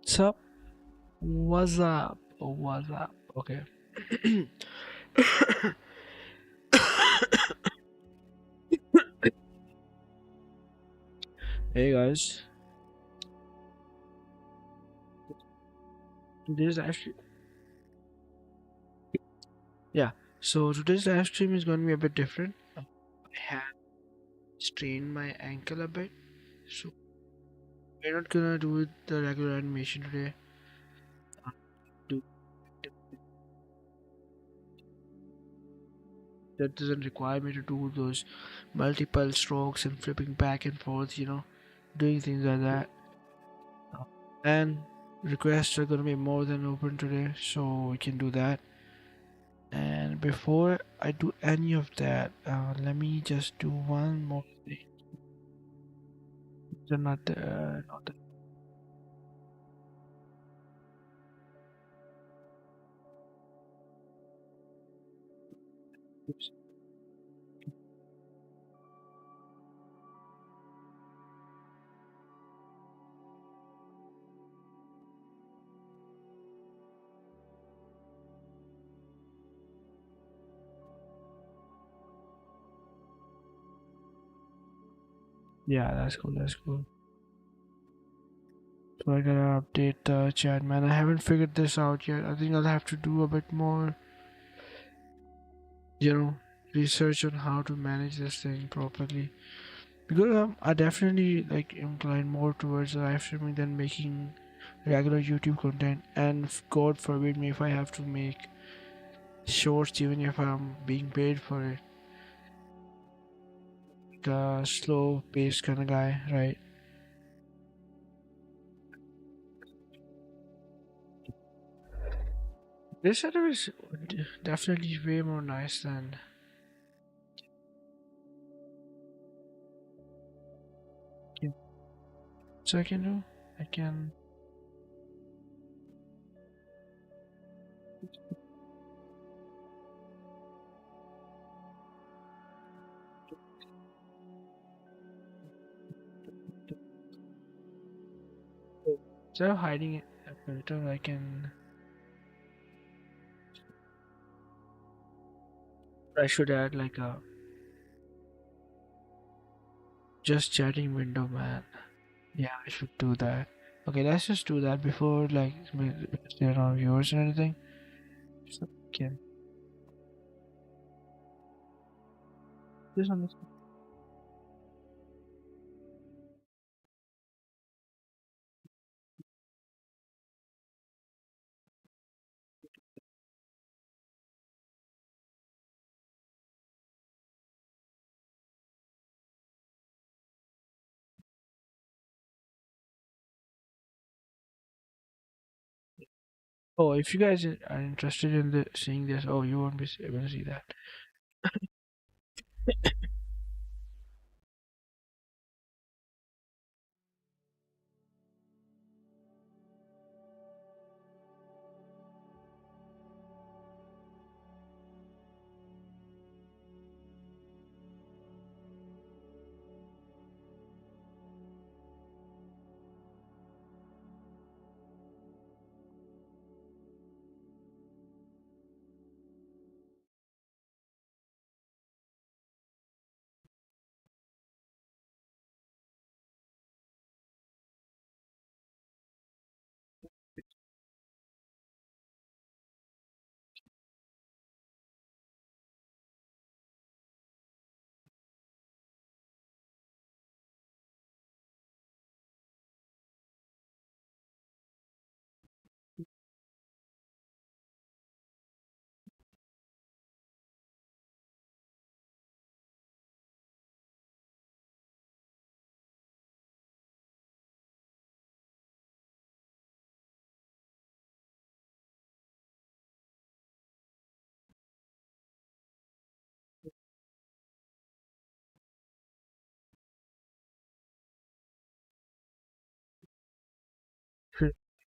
What's up? What's up? What's up? Okay. Hey guys, today's live stream. Yeah, so today's live stream is going to be a bit different. I have strained my ankle a bit, so we're not gonna do the regular animation today. Do that doesn't require me to do those multiple strokes and flipping back and forth, doing things like that. And requests are gonna be more than open today, so we can do that. And before I do any of that, let me just do one more thing. Not the oops. Yeah, that's cool. That's cool. So I gotta update the chat, man. I haven't figured this out yet. I think I'll have to do a bit more, you know, research on how to manage this thing properly. Because I definitely like incline more towards live streaming than making regular YouTube content. And God forbid me if I have to make shorts, even if I'm being paid for it. Like a slow paced kind of guy, right? This setup is definitely way more nice than. Yeah. So I can do. I can. Instead of hiding it a filter, I can. I should add like a just chatting window, man. Yeah, I should do that. Okay, let's just do that before like there are no viewers or anything. So, okay. This one is. Oh, if you guys are interested in seeing this, oh, you won't be able to see that.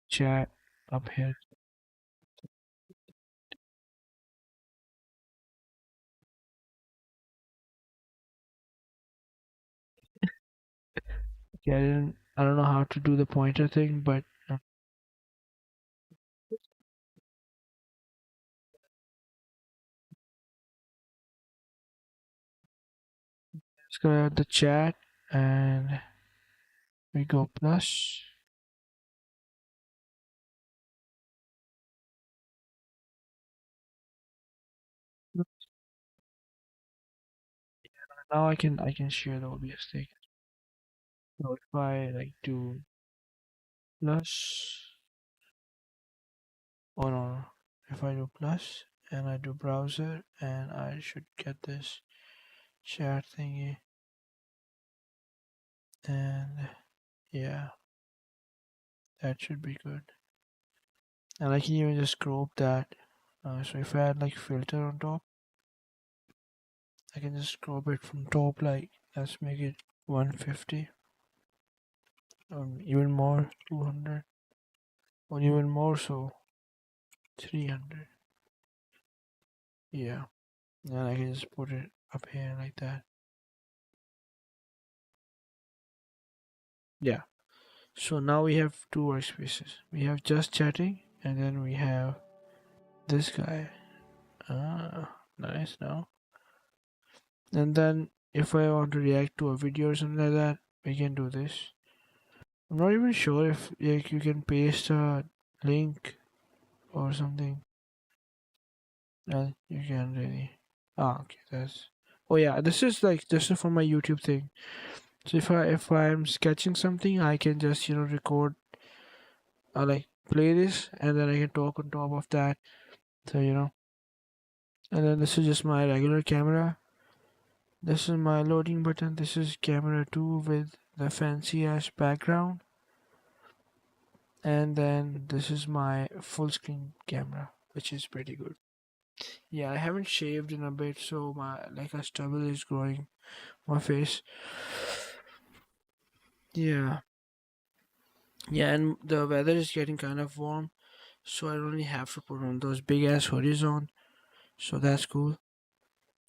Chat up here. Okay, I don't know how to do the pointer thing, but Let's go add the chat and we go plus. Now I can share the OBS thing. So if I like do plus, oh no, if I do plus and I do browser and I should get this chat thingy, and yeah, that should be good. And I can even just crop that. So if I add like filter on top, I can just crop it from top, like let's make it 150 or even more, 200 or even more, so 300. Yeah, and I can just put it up here like that. Yeah, so now we have two workspaces. We have just chatting and then we have this guy. Ah, nice. Now and then if I want to react to a video or something like that, we can do this. I'm not even sure if like you can paste a link or something. You can really. Ah, okay, that's. Oh yeah, this is for my YouTube thing. So if I'm sketching something, I can just record, like play this, and then I can talk on top of that. So and then this is just my regular camera. This is my loading button. This is camera 2 with the fancy ass background. And then this is my full screen camera, which is pretty good. Yeah, I haven't shaved in a bit, so my like a stubble is growing my face. Yeah. Yeah, and the weather is getting kind of warm, so I only have to put on those big ass hoodies on. So that's cool.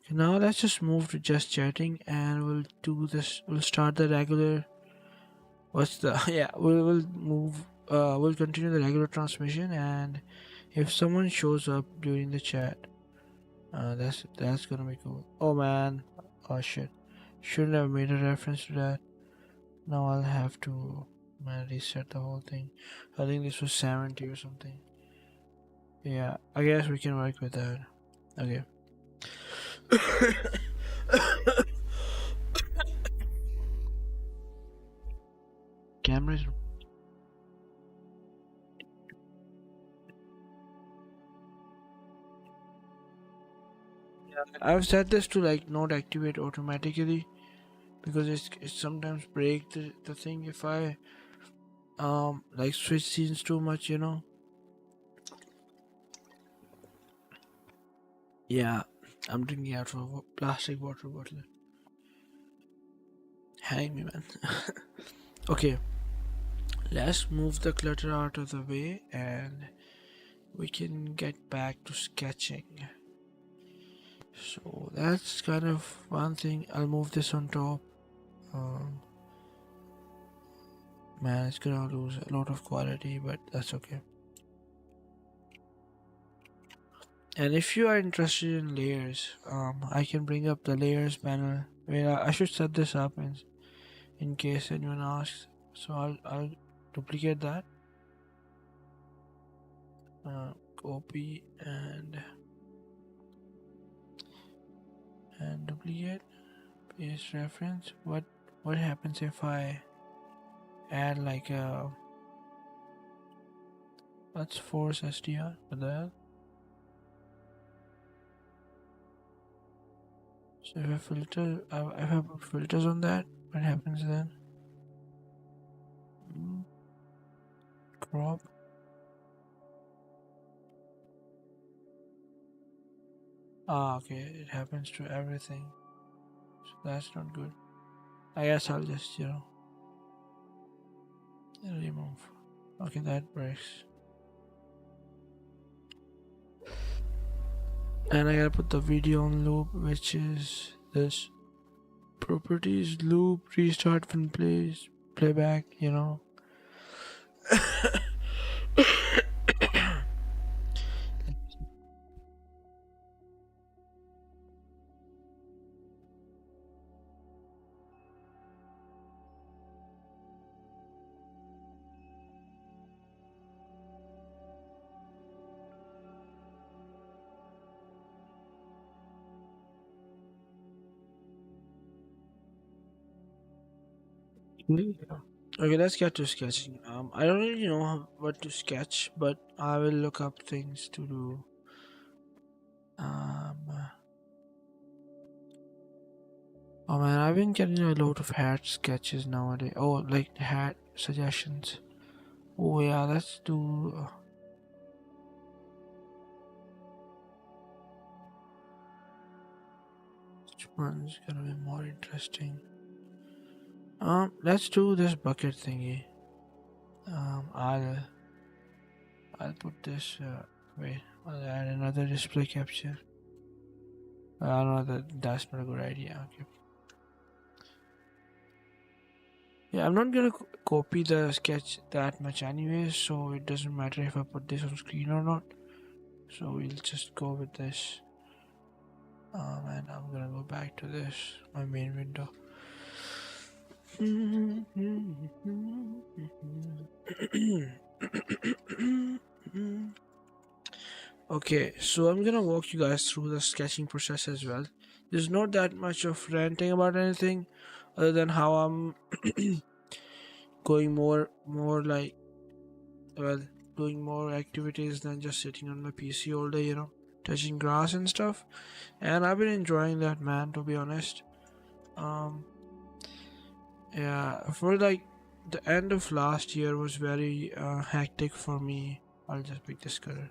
Okay, now let's just move to just chatting and we'll do this. We'll start the regular. What's the yeah? We'll move. We'll continue the regular transmission, and if someone shows up during the chat, that's gonna be cool. Oh man, oh shit, shouldn't have made a reference to that. Now I'll have to reset the whole thing. I think this was 70 or something. Yeah, I guess we can work with that. Okay. Cameras. I've set this to like not activate automatically because it sometimes break the thing if I like switch scenes too much. Yeah, I'm drinking out of a plastic water bottle. Hang me, man. Okay, let's move the clutter out of the way and we can get back to sketching. So that's kind of one thing. I'll move this on top. Um, Man, it's gonna lose a lot of quality, but that's okay. And if you are interested in layers, I can bring up the layers panel. Wait, I should set this up in case anyone asks. So I'll duplicate that, copy and duplicate, paste reference. What happens if I add like a let's force STR for that. So if I filter, if I put filters on that, what happens then? Crop. Ah, okay, it happens to everything. So that's not good. I guess I'll just, remove. Okay, that works. And I gotta put the video on loop, which is this properties loop restart when plays playback, Okay, let's get to sketching. I don't really know what to sketch, but I will look up things to do. Um, oh man, I've been getting a lot of hat sketches nowadays. Oh, like hat suggestions. Oh yeah, let's do. Which one's gonna be more interesting? Let's do this bucket thingy. Um, I'll I'll put this. Wait, I'll add another display capture. I don't know that's not a good idea. Okay. Yeah, I'm not gonna copy the sketch that much anyways, so it doesn't matter if I put this on screen or not. So we'll just go with this. And I'm gonna go back to this, my main window. Okay, so I'm gonna walk you guys through the sketching process as well. There's not that much of ranting about anything, other than how I'm going more like, well, doing more activities than just sitting on my PC all day, touching grass and stuff. And I've been enjoying that, man, to be honest. Um, yeah, for like the end of last year was very hectic for me. I'll just pick this color.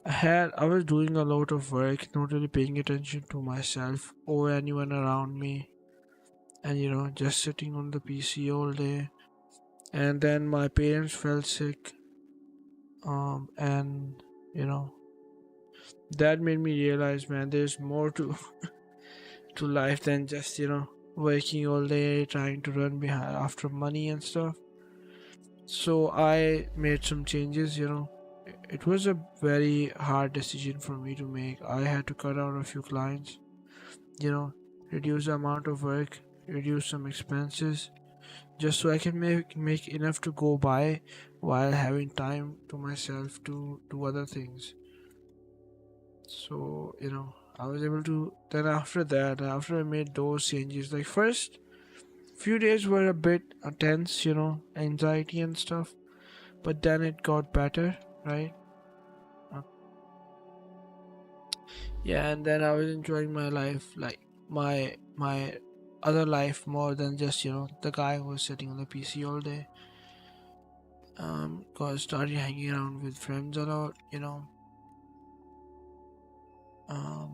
I was doing a lot of work, not really paying attention to myself or anyone around me, and just sitting on the PC all day. And then my parents fell sick, and you know that made me realize, man, there's more to to life than just working all day, trying to run behind after money and stuff. So I made some changes. It was a very hard decision for me to make. I had to cut out a few clients, you know, reduce the amount of work, reduce some expenses, just so I can make enough to go by while having time to myself to do other things. So, I was able to then after that, after I made those changes, like first few days were a bit tense, anxiety and stuff, but then it got better, right? Uh, yeah, and then I was enjoying my life, like my other life more than just the guy who was sitting on the PC all day. Cause started hanging around with friends a lot, um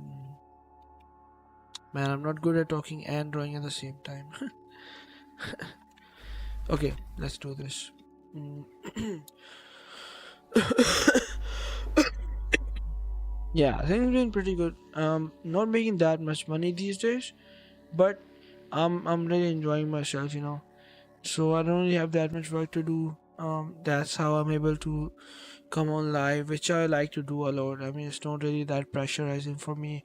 man, I'm not good at talking and drawing at the same time. Okay, let's do this. Mm. Yeah, things have been pretty good. Not making that much money these days, but I'm really enjoying myself, So I don't really have that much work to do. That's how I'm able to come on live, which I like to do a lot. I mean, it's not really that pressurizing for me,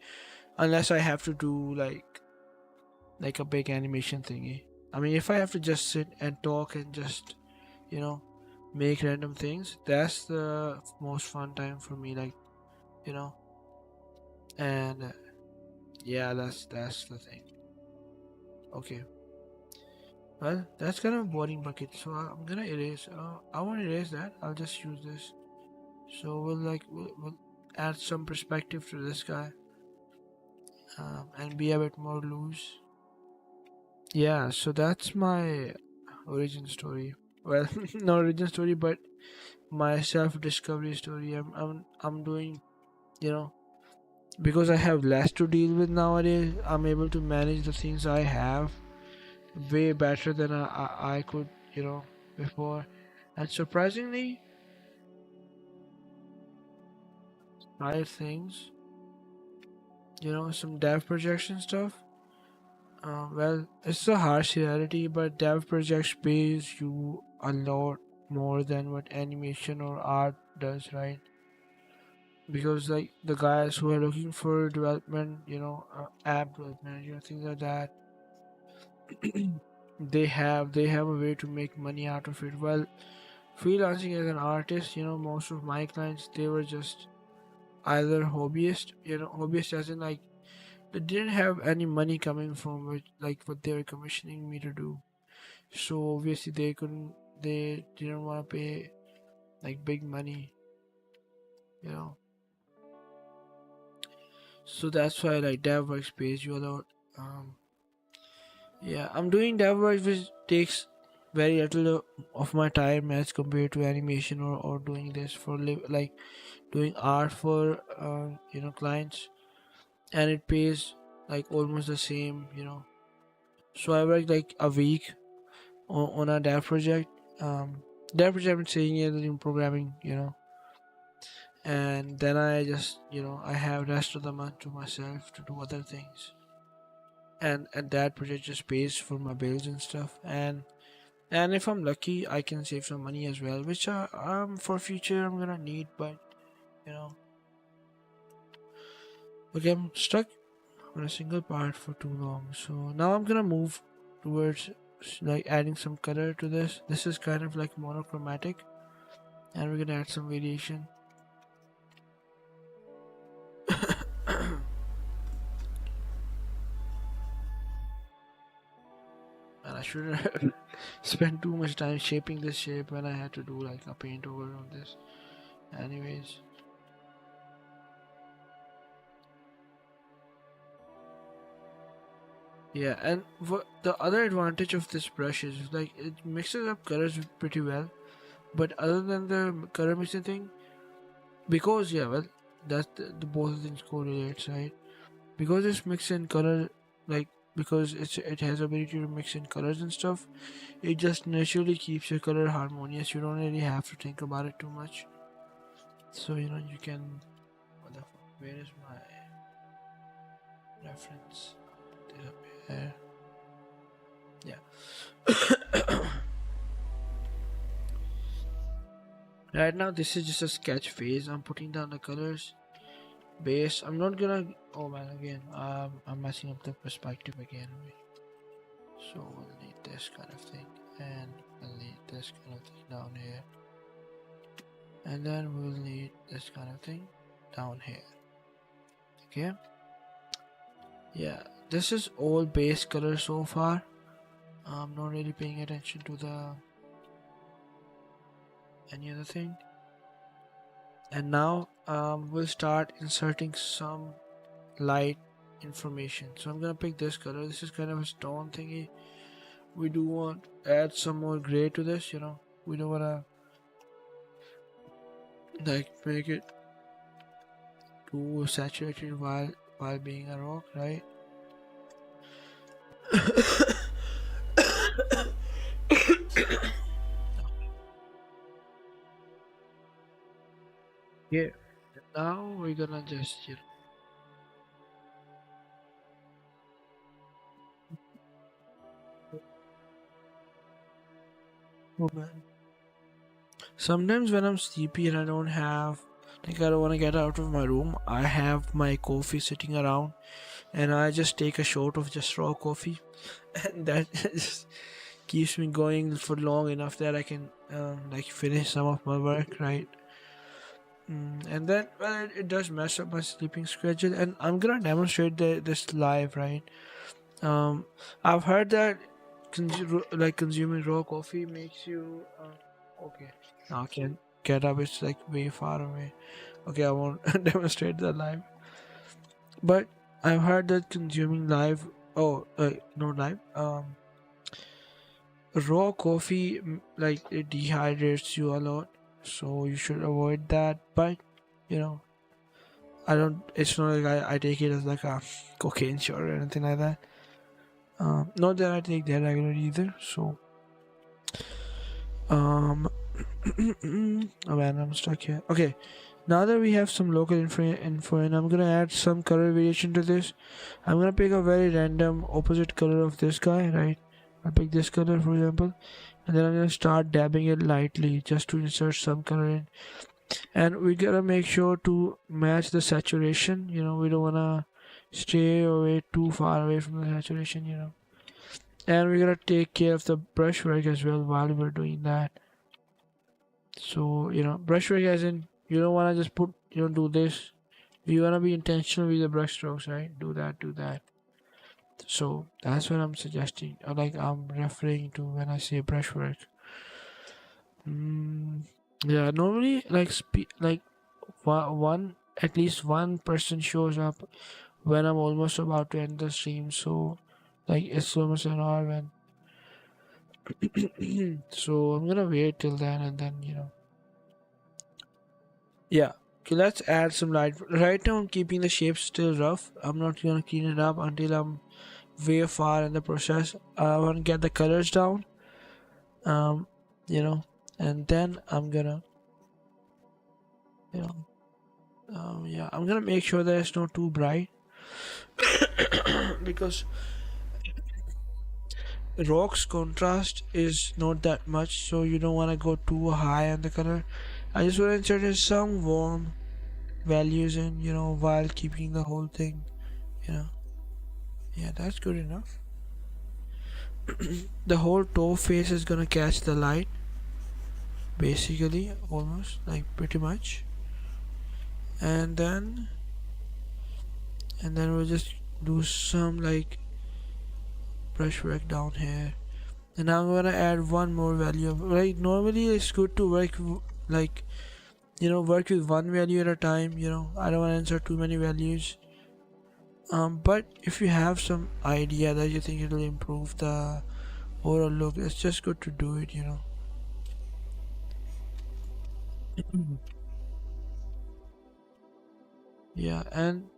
unless I have to do like a big animation thingy. I mean, if I have to just sit and talk and just you know make random things, that's the most fun time for me. Like you know, and yeah, that's the thing. Okay, well, that's kind of a boring bucket, so I'm gonna erase. I won't erase that. I'll just use this. So we'll add some perspective to this guy, and be a bit more loose. Yeah, so that's my origin story. Well, not origin story, but my self-discovery story. I'm doing, you know, because I have less to deal with nowadays. I'm able to manage the things I have way better than I could, before. And surprisingly, I things, some dev projection stuff. Well, it's a harsh reality, but dev projects pays you a lot more than what animation or art does, right? Because like the guys who are looking for development, app development, things like that, they have a way to make money out of it. Well, freelancing as an artist, most of my clients, they were just either hobbyist as in like they didn't have any money coming from it, like what they were commissioning me to do. So obviously they didn't want to pay like big money, you know. So that's why like DevWorks pays you a lot. Um, yeah, I'm doing DevWorks, which takes very little of my time as compared to animation or doing this for like doing art for clients, and it pays like almost the same, you know. So I work like a week on a dev project. Dev project I'm saying is in programming, you know, and then I just I have rest of the month to myself to do other things, and that project just pays for my bills and stuff, and if I'm lucky I can save some money as well, which for future I'm gonna need, but you know. Okay, I'm stuck on a single part for too long, so now I'm gonna move towards like adding some color to this. This is kind of like monochromatic, and we're gonna add some variation. And I shouldn't have spent too much time shaping this shape when I had to do like a paint over on this. Anyways, yeah, and the other advantage of this brush is like it mixes up colors pretty well. But other than the color mixing thing, because yeah, well, that's the both things correlates, right? Because it's mixed in color, like because it has ability to mix in colors and stuff. It just naturally keeps your color harmonious. You don't really have to think about it too much. So you can. What the fuck? Where is my reference? There. Yeah. Right now, this is just a sketch phase. I'm putting down the colors. Base. I'm not gonna. Oh man, again. I'm messing up the perspective again. So we'll need this kind of thing, and we'll need this kind of thing down here, and then we'll need this kind of thing down here. Okay. Yeah, this is all base color so far. I'm not really paying attention to the any other thing. And now we'll start inserting some light information. So I'm gonna pick this color. This is kind of a stone thingy. We do want to add some more gray to this. We don't wanna like make it too saturated while being a rock, right? Yeah. Now we're gonna just oh man. Sometimes when I'm sleepy and I don't have like I don't want to get out of my room, I have my coffee sitting around and I just take a shot of just raw coffee and that just keeps me going for long enough that I can like finish some of my work, right? And then well it does mess up my sleeping schedule, and I'm gonna demonstrate this live, right? um I've heard that consuming raw coffee makes you okay, now I can't get up, it's like way far away. Okay, I won't demonstrate that live, but I've heard that consuming live oh not live raw coffee, like it dehydrates you a lot, so you should avoid that. But you know, I don't. It's not like I take it as like a cocaine shot or anything like that. Not that I take that regularly either. So um, oh man, I'm stuck here. Okay, now that we have some local info and I'm gonna add some color variation to this. I'm gonna pick a very random opposite color of this guy, right? I'll pick this color for example, and then I'm gonna start dabbing it lightly just to insert some color in. And we gotta make sure to match the saturation. We don't wanna stay away too far away from the saturation. And we gotta take care of the brushwork as well while we're doing that. So brushwork as in you don't wanna just do this. You wanna be intentional with the brush strokes, right? Do that. So that's what I'm suggesting, or like I'm referring to when I say brushwork. Mm, yeah, normally like one at least one person shows up when I'm almost about to end the stream. So like it's almost an hour when. So I'm gonna wait till then, and then yeah. Okay, let's add some light. Right now I'm keeping the shape still rough. I'm not gonna clean it up until I'm way far in the process. I want to get the colors down. Um, you know, and then I'm gonna, you know, yeah, I'm gonna make sure that it's not too bright because rocks contrast is not that much, so you don't want to go too high on the color. I just want to insert in some warm values in, while keeping the whole thing, you know. Yeah, that's good enough. The whole toe face is gonna catch the light, basically, almost like pretty much, and then we'll just do some like brushwork down here. And I'm gonna add one more value. Right, normally it's good to work like work with one value at a time. I don't want to insert too many values. But if you have some idea that you think it'll improve the overall look, it's just good to do it. Yeah, and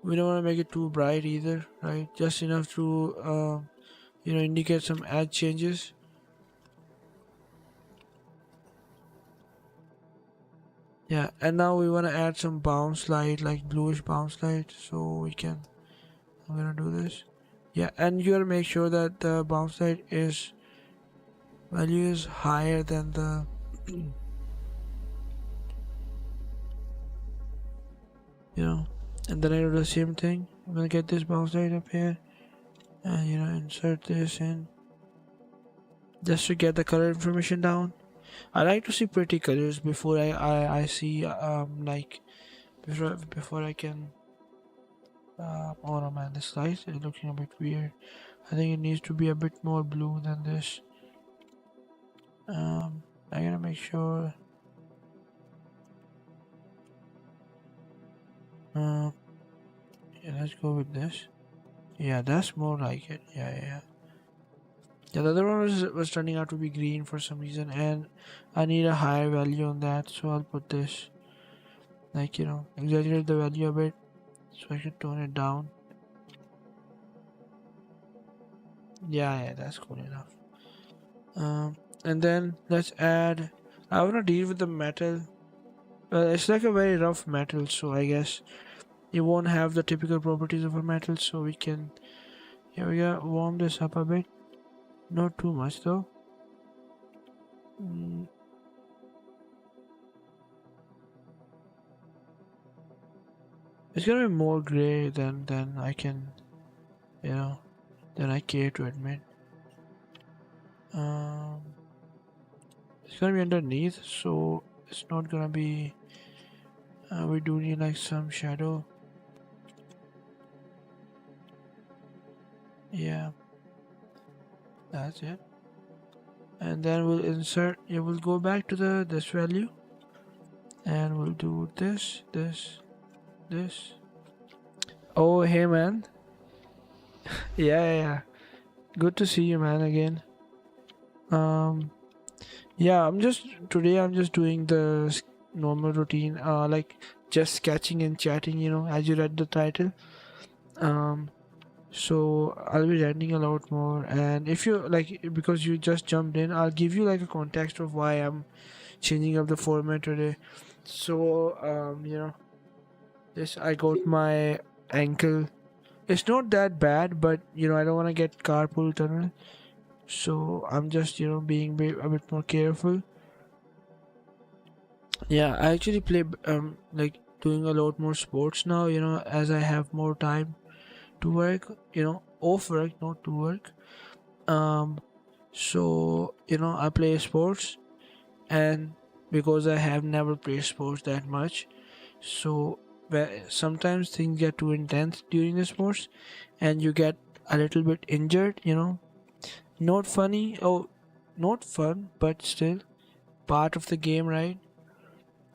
we don't want to make it too bright either, right? Just enough to indicate some edge changes. Yeah, and now we want to add some bounce light, like bluish bounce light, so I'm gonna do this. Yeah, and you gotta make sure that the bounce light value is higher than the and then I do the same thing. I'm gonna get this bounce light up here and insert this in just to get the color information down. I like to see pretty colors before I see like before I can oh no man, this light is looking a bit weird. I think it needs to be a bit more blue than this. I gotta make sure yeah, let's go with this. Yeah, that's more like it. Yeah. Yeah, the other one was turning out to be green for some reason, and I need a higher value on that, so I'll put this, like, exaggerate the value a bit, so I should tone it down. Yeah, that's cool enough. And then let's add, I want to deal with the metal. It's like a very rough metal, so I guess it won't have the typical properties of a metal, so we can, here we go, warm this up a bit. Not too much though. It's gonna be more gray than I can, than I care to admit. It's gonna be underneath, so it's not gonna be. We do need like some shadow. Yeah, that's it. And then we'll insert. Yeah, we'll go back to this value, and we'll do this. Oh, hey man. Yeah. Good to see you, man. Again. Yeah, I'm just doing the normal routine, like just sketching and chatting, as you read the title. So I'll be ranting a lot more, and if you like, because you just jumped in, I'll give you like a context of why I'm changing up the format today. So this I got my ankle. It's not that bad, but I don't want to get carpal tunnel, so I'm just being a bit more careful. Yeah, I actually play like doing a lot more sports now, as I have more time to work, off work, not to work. So I play sports, and because I have never played sports that much, so sometimes things get too intense during the sports, and you get a little bit injured, not funny, oh, not fun, but still part of the game, right?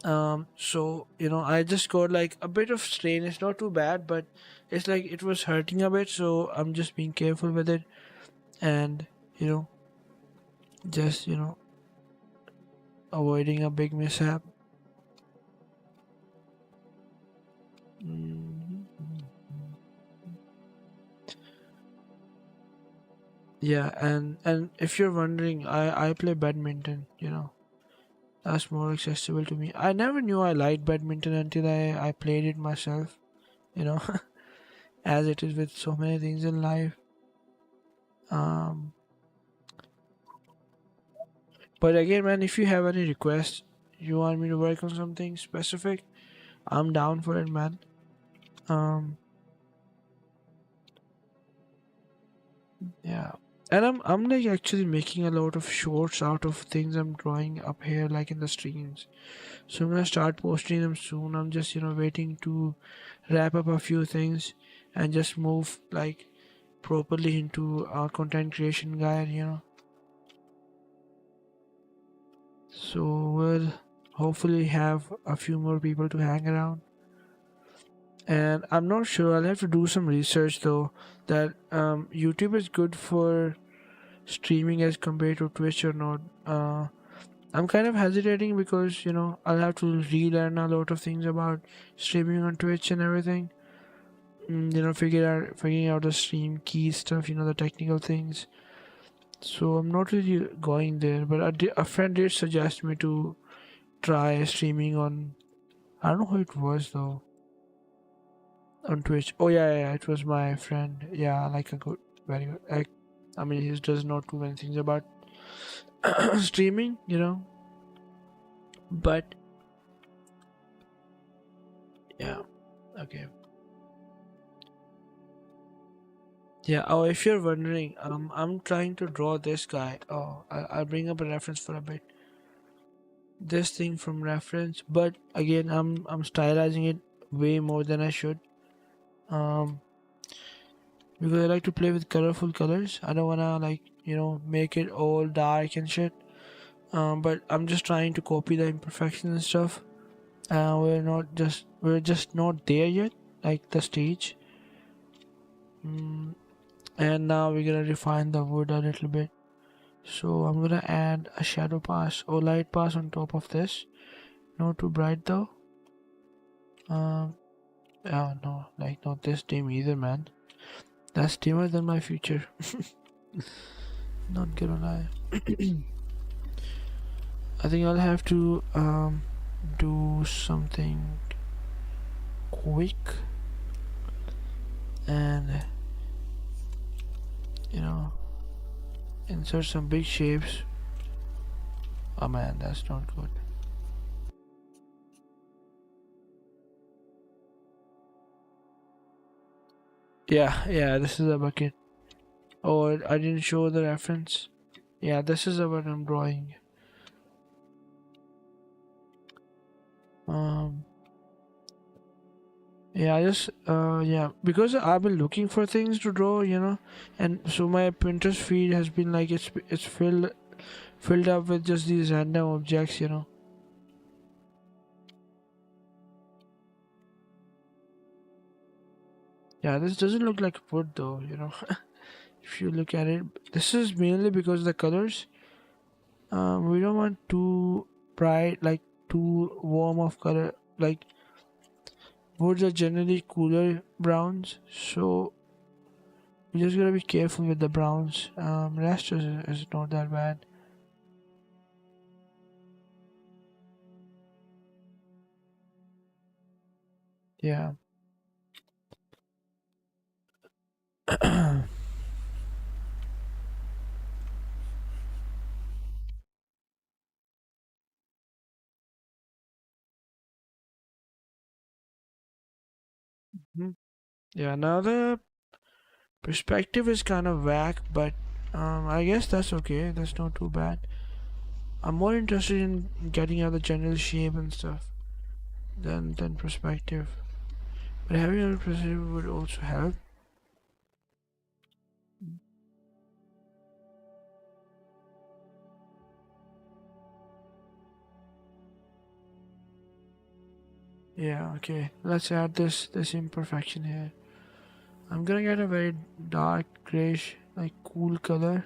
So I just got like a bit of strain. It's not too bad, but it's like it was hurting a bit, so I'm just being careful with it, and you know just avoiding a big mishap. Mhm. Yeah, and if you're wondering, I play badminton. That's more accessible to me. I never knew I liked badminton until I played it myself. You know, as it is with so many things in life. Um, but again, man, if you have any requests, you want me to work on something specific, I'm down for it, man. Um, yeah. And I'm like actually making a lot of shorts out of things I'm drawing up here, like in the streams. So I'm gonna start posting them soon. I'm just waiting to wrap up a few things and just move like properly into a content creation guide. So we'll hopefully have a few more people to hang around. And I'm not sure. I'll have to do some research though. That YouTube is good for streaming as compared to Twitch or not. I'm kind of hesitating because I'll have to relearn a lot of things about streaming on Twitch and everything. Figuring out the stream key stuff. The technical things. So I'm not really going there. But a friend did suggest me to try streaming on. I don't know who it was though. On Twitch. Oh yeah, it was my friend. Yeah, like a good, very good. I mean, he does not do many things about streaming. But yeah, okay. Yeah. Oh, if you're wondering, I'm trying to draw this guy. Oh, I'll bring up a reference for a bit. This thing from reference, but again, I'm stylizing it way more than I should. Um, because I like to play with colorful colors. I don't wanna like make it all dark and shit. But I'm just trying to copy the imperfections and stuff. We're just not there yet, like the stage. Mm, and now we're gonna refine the wood a little bit. So I'm gonna add a shadow pass or light pass on top of this. Not too bright though. Um, yeah, no, like not this dim either, man. That's dimmer than my future. Not gonna lie. I think I'll have to do something quick and insert some big shapes. Oh man, that's not good. Yeah, this is a bucket. Oh, I didn't show the reference. Yeah, this is what I'm drawing. Um, yeah, because I've been looking for things to draw, and so my Pinterest feed has been like it's filled up with just these random objects. Yeah, this doesn't look like wood though. If you look at it, this is mainly because the colors. We don't want too bright, like too warm of color. Like woods are generally cooler browns, so we just gotta be careful with the browns. Rest is not that bad. Yeah. Mhm. Yeah. Now the perspective is kind of whack, but I guess that's okay. That's not too bad. I'm more interested in getting out the general shape and stuff than perspective. But having a perspective would also help. Yeah, okay. Let's add this imperfection here. I'm gonna get a very dark grayish, like cool color,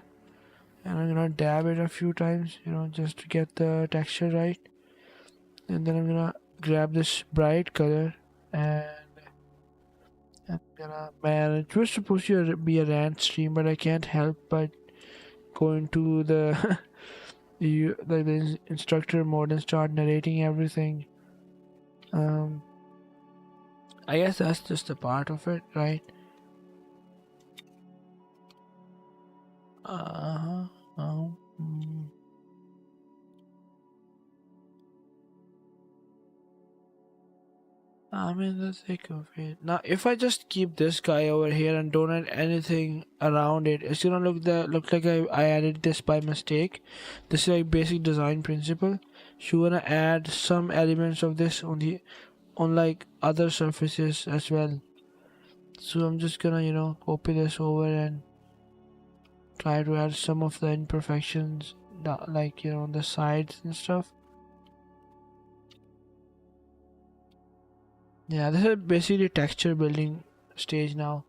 and I'm gonna dab it a few times, just to get the texture right. And then I'm gonna grab this bright color, and I'm gonna, man, it was supposed to be a rant stream, but I can't help but go into the the instructor mode and start narrating everything. Um, I guess that's just a part of it, right? Uh-huh. Oh. I'm in the thick of it. Now, if I just keep this guy over here and don't add anything around it, it's gonna look like I added this by mistake. This is like basic design principle. So you wanna add some elements of this on like other surfaces as well. So I'm just gonna copy this over and try to add some of the imperfections like on the sides and stuff. Yeah, this is basically texture building stage now.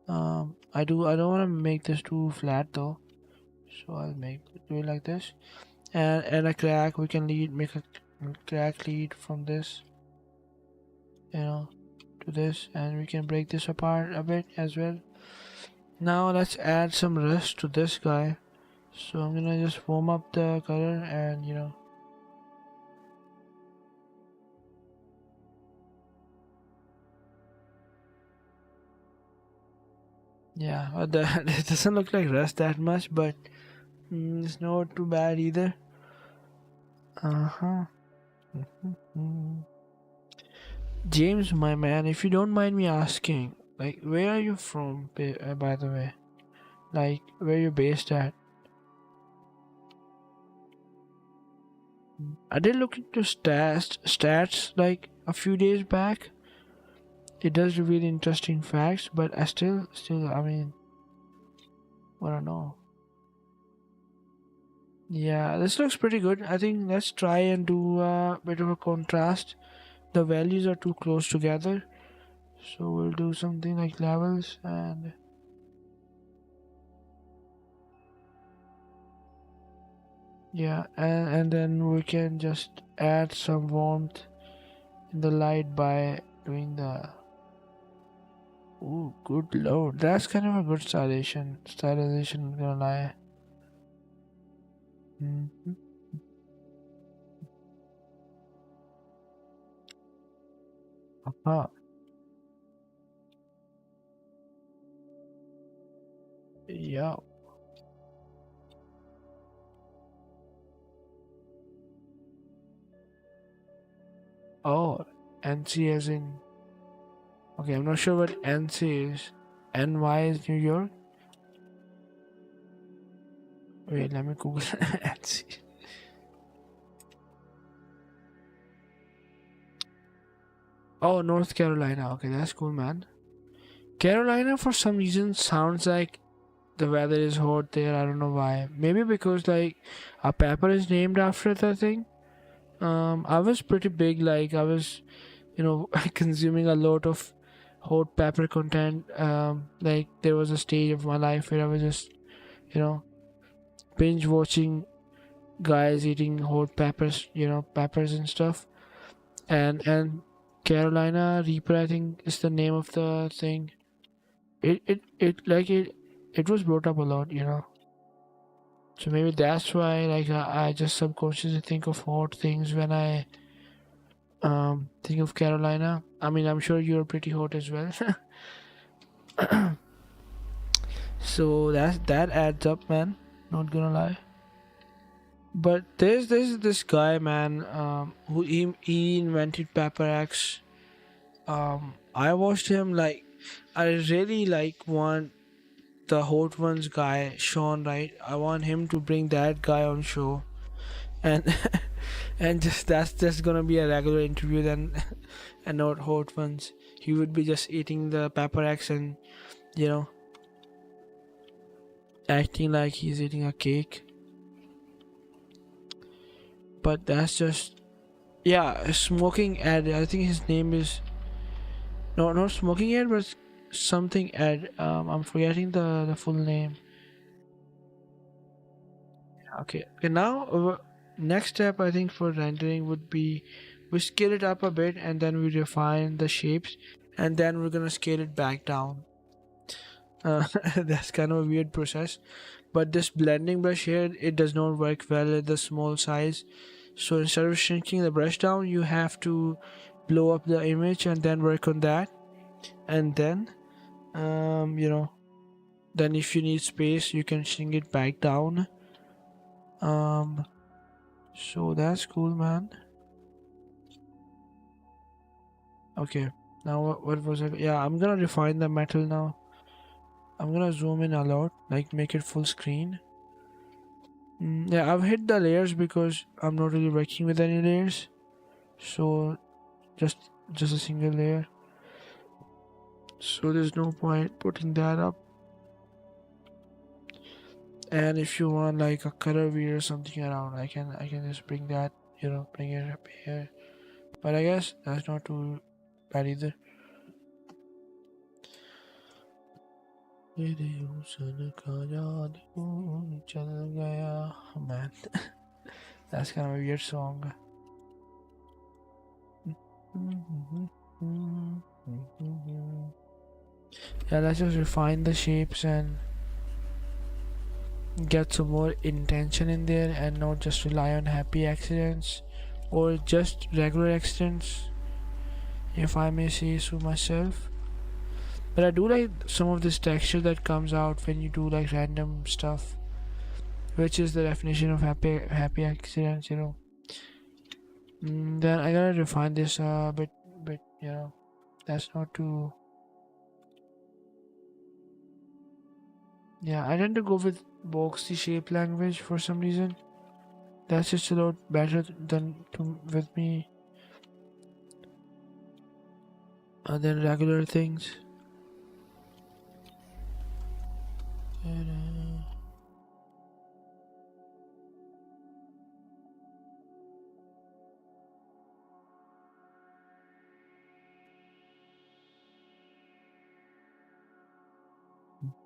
I don't want to make this too flat though, so I'll do it like this. And a crack, we can make a crack lead from this, to this, and we can break this apart a bit as well. Now let's add some rust to this guy. So I'm gonna just warm up the color and yeah, it doesn't look like rust that much, but it's not too bad either. Uh-huh. James, my man, if you don't mind me asking, like, where are you from, by the way? Like, where you based at? I did look into stats like a few days back. It does reveal interesting facts, but I still, I mean, I don't know. Yeah, this looks pretty good. I think let's try and do a bit of a contrast. The values are too close together, so we'll do something like levels and yeah, and then we can just add some warmth in the light by doing the. Ooh, good lord, that's kind of a good stylization, I'm gonna lie. Mm-hmm. Aha. Yeah. Oh, NC as in. Okay, I'm not sure what NC is. NY is New York? Wait, let me Google NC. Oh, North Carolina. Okay, that's cool, man. Carolina, for some reason, sounds like the weather is hot there. I don't know why. Maybe because, like, a pepper is named after the thing. I was pretty big. Like, I was, consuming a lot of hot pepper content. Like, there was a stage of my life where I was just, you know, binge watching guys eating hot peppers, peppers and stuff. And Carolina Reaper, I think, is the name of the thing. It was brought up a lot. So maybe that's why, like, I just subconsciously think of hot things when I think of Carolina. I mean, I'm sure you're pretty hot as well. So that adds up, man. Not gonna lie. But there's this guy, man, who he invented Pepper X. I watched him, like, I really like want the Hot Ones guy, Sean, right? I want him to bring that guy on show, and and just that's just gonna be a regular interview then, and not Hot Ones. He would be just eating the Pepper X and you know acting like he's eating a cake. But that's just Yeah, smoking ad. I think his name is no, not smoking ad, but something ad. I'm forgetting the full name. Okay. Okay. Now, next step I think for rendering would be we scale it up a bit and then we refine the shapes and then we're gonna scale it back down. That's kind of a weird process. But this blending brush here, it does not work well at the small size. So instead of shrinking the brush down, you have to blow up the image and then work on that. And then, you know, then if you need space, you can shrink it back down. Um, so that's cool, man. Okay, now what was it? Yeah, I'm gonna refine the metal now. I'm gonna zoom in a lot, like make it full screen. Yeah, I've hit the layers because I'm not really working with any layers. So just just a single layer. So there's no point putting that up. And if you want like a color wheel or something around, I can just bring that, bring it up here. But I guess that's not too bad either. Man, that's kind of a weird song. Yeah, let's just refine the shapes and get some more intention in there and not just rely on happy accidents or just regular accidents, if I may say so myself. But I do like some of this texture that comes out when you do like random stuff, which is the definition of happy accidents. Then I gotta refine this a bit, that's not too. Yeah, I tend to go with boxy shape language for some reason. That's just a lot better with me than regular things.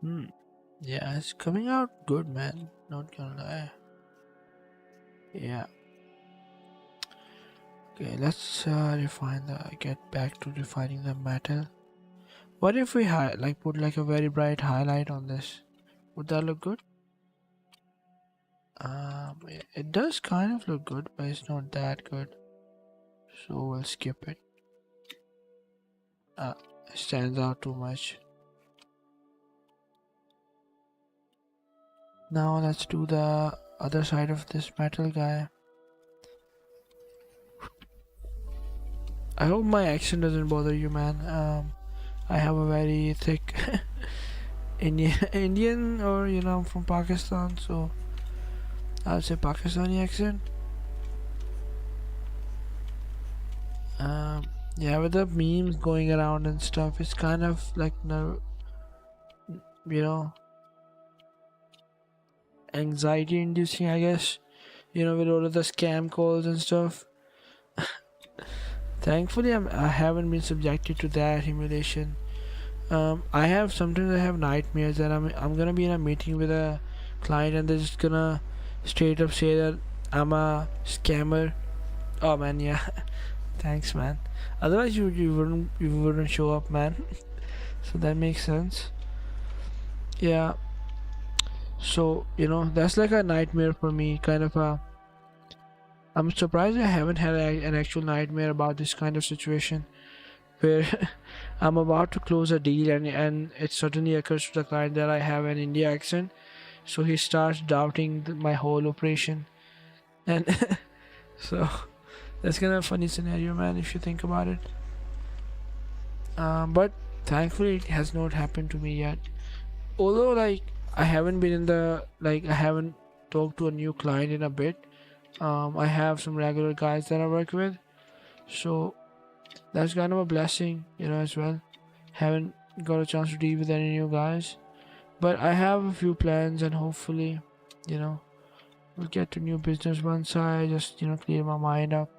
Hmm. Yeah, it's coming out good, man. Not gonna lie. Yeah. Okay, let's get back to refining the metal. What if we put like a very bright highlight on this? Would that look good? It does kind of look good, but it's not that good. So we'll skip it. It stands out too much. Now let's do the other side of this metal guy. I hope my accent doesn't bother you, man. I have a very thick Indian, or I'm from Pakistan, so I'll say Pakistani accent. Yeah, with the memes going around and stuff, it's kind of like you know, anxiety inducing, I guess. With all of the scam calls and stuff. Thankfully, I haven't been subjected to that humiliation. Sometimes I have nightmares that I'm gonna be in a meeting with a client and they're just gonna straight up say that I'm a scammer. Oh man, yeah. Thanks, man. Otherwise, you wouldn't show up, man. So that makes sense. Yeah. So that's like a nightmare for me, kind of a. I'm surprised I haven't had an actual nightmare about this kind of situation where I'm about to close a deal and it suddenly occurs to the client that I have an India accent, so he starts doubting my whole operation, and so that's kind of a funny scenario, man, if you think about it. But thankfully it has not happened to me yet. Although I haven't been in the I haven't talked to a new client in a bit. I have some regular guys that I work with, so that's kind of a blessing, as well. Haven't got a chance to deal with any new guys, but I have a few plans, and hopefully, we'll get to new business once I just clear my mind up.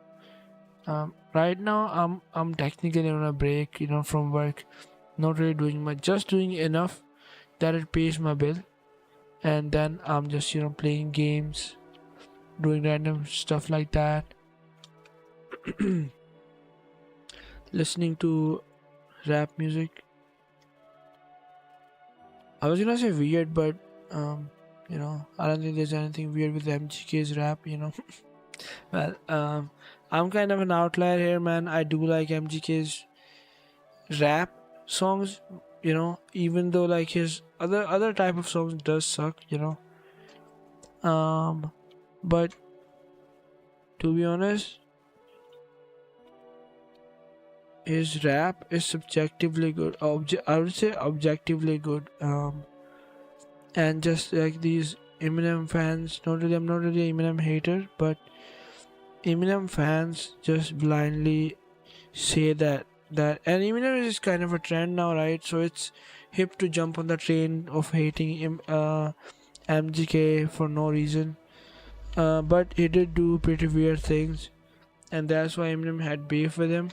Right now I'm technically on a break, from work, not really doing much, just doing enough that it pays my bill, and then I'm just playing games, doing random stuff like that, listening to rap music. I was gonna say weird, but I don't think there's anything weird with MGK's rap. Well, I'm kind of an outlier here, man. I do like MGK's rap songs, even though like his other type of songs does suck. Um, but to be honest, his rap is subjectively good. I would say objectively good. And just like these Eminem fans, not really, I'm not really an Eminem hater, but Eminem fans just blindly say that, and Eminem is kind of a trend now, right? So it's hip to jump on the train of hating MGK for no reason. But he did do pretty weird things, and that's why Eminem had beef with him.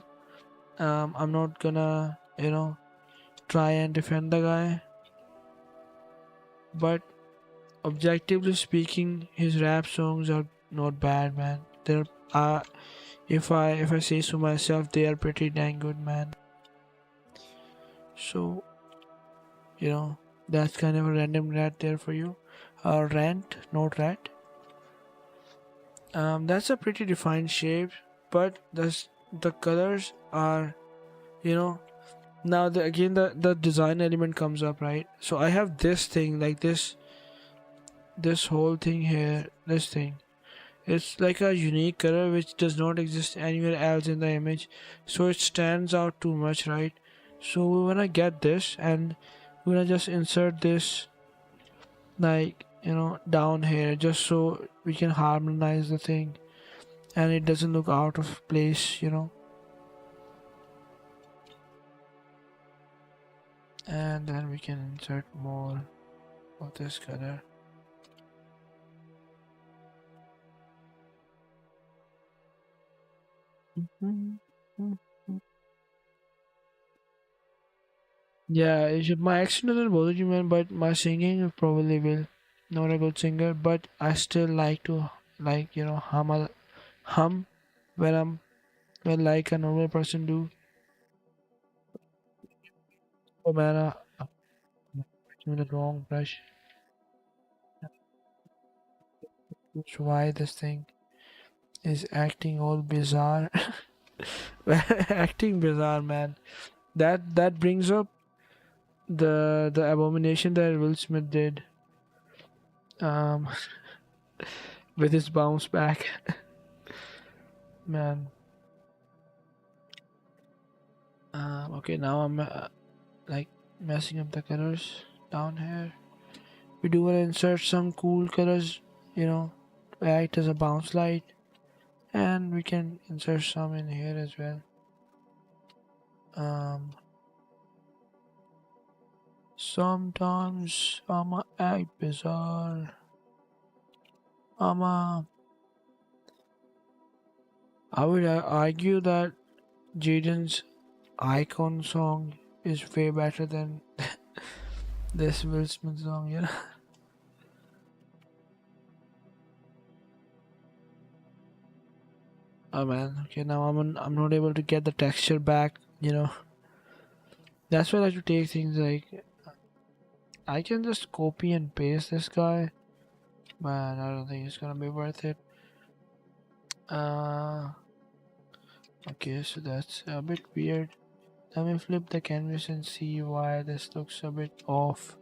I'm not gonna, try and defend the guy, but objectively speaking, his rap songs are not bad, man. They're if I say so myself, they are pretty dang good, man. So that's kind of a random rat there for you. Rant, not rat. That's a pretty defined shape, but the colors are, you know. Now again the design element comes up, right? So I have this thing like this whole thing here, this thing. It's like a unique color which does not exist anywhere else in the image, so it stands out too much, right? So we wanna get this, and we're gonna just insert this like down here, just so we can harmonize the thing and it doesn't look out of place. And then we can insert more of this color. Yeah, my accent doesn't bother you, man, but my singing probably will. Not a good singer, but I still like to hum when I'm when like a normal person do. Oh man, I'm using the wrong brush. That's why this thing is acting all bizarre. Acting bizarre, man. That brings up the abomination that Will Smith did. Um, with his bounce back, man. Okay, now I'm like messing up the colors down here. We do want to insert some cool colors, to act as a bounce light, and we can insert some in here as well. Sometimes I'ma act bizarre. I'ma. I would argue that Jaden's icon song is way better than this Will Smith song. Oh man, okay, now I'm not able to get the texture back. That's why I like to take things like I can just copy and paste this guy, but I don't think it's gonna be worth it. Uh okay, so that's a bit weird. Let me flip the canvas and see why this looks a bit off.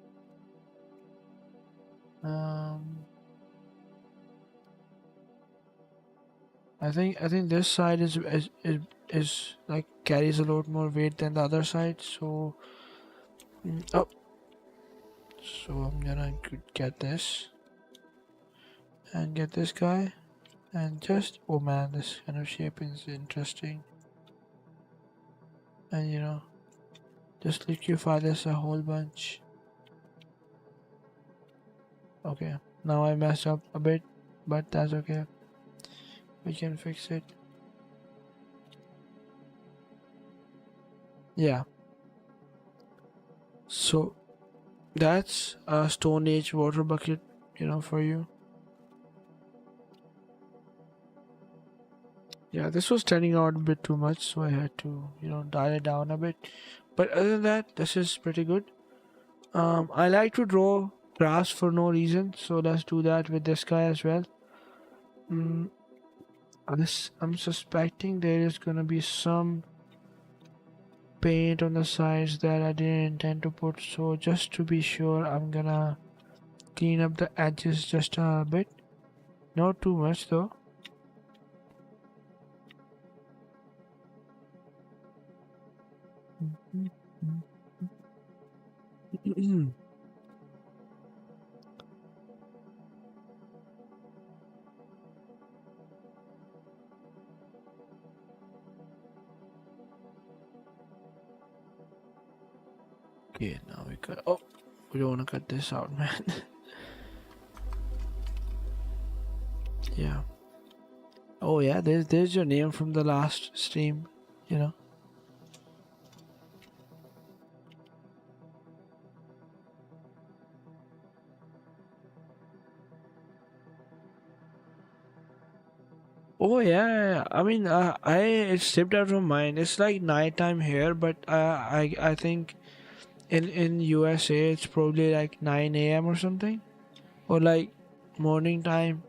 Um I think this side is like carries a lot more weight than the other side, so oh, so I'm gonna get this and get this guy and just oh man, this kind of shape is interesting, and just liquefy this a whole bunch. Okay, now I messed up a bit, but that's okay, we can fix it. Yeah. So that's a Stone Age water bucket, for you. Yeah, this was turning out a bit too much, so I had to, dial it down a bit. But other than that, this is pretty good. I like to draw grass for no reason, so let's do that with this guy as well. Mm, I'm suspecting there is gonna be some paint on the sides that I didn't intend to put, so just to be sure, I'm gonna clean up the edges just a bit. Not too much though. Okay, now we cut. Oh, we don't want to cut this out, man. Yeah. Oh yeah, there's your name from the last stream. You know. Oh yeah, yeah. I mean, it slipped out of my mind. It's like nighttime here, but I think in USA it's probably like 9 a.m. or something, or like morning time,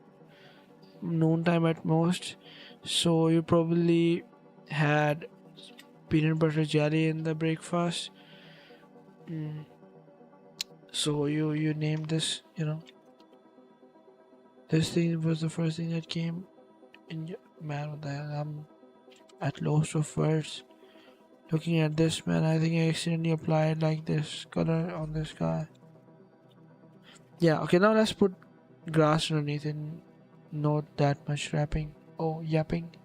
noon time at most. So you probably had peanut butter jelly in the breakfast. Mm. So you named this, this thing was the first thing that came in your man. What the hell? I'm at loss of words. Looking at this, man, I think I accidentally applied like this color on this guy. Yeah, okay, now let's put grass underneath and not that much wrapping. Oh, yapping.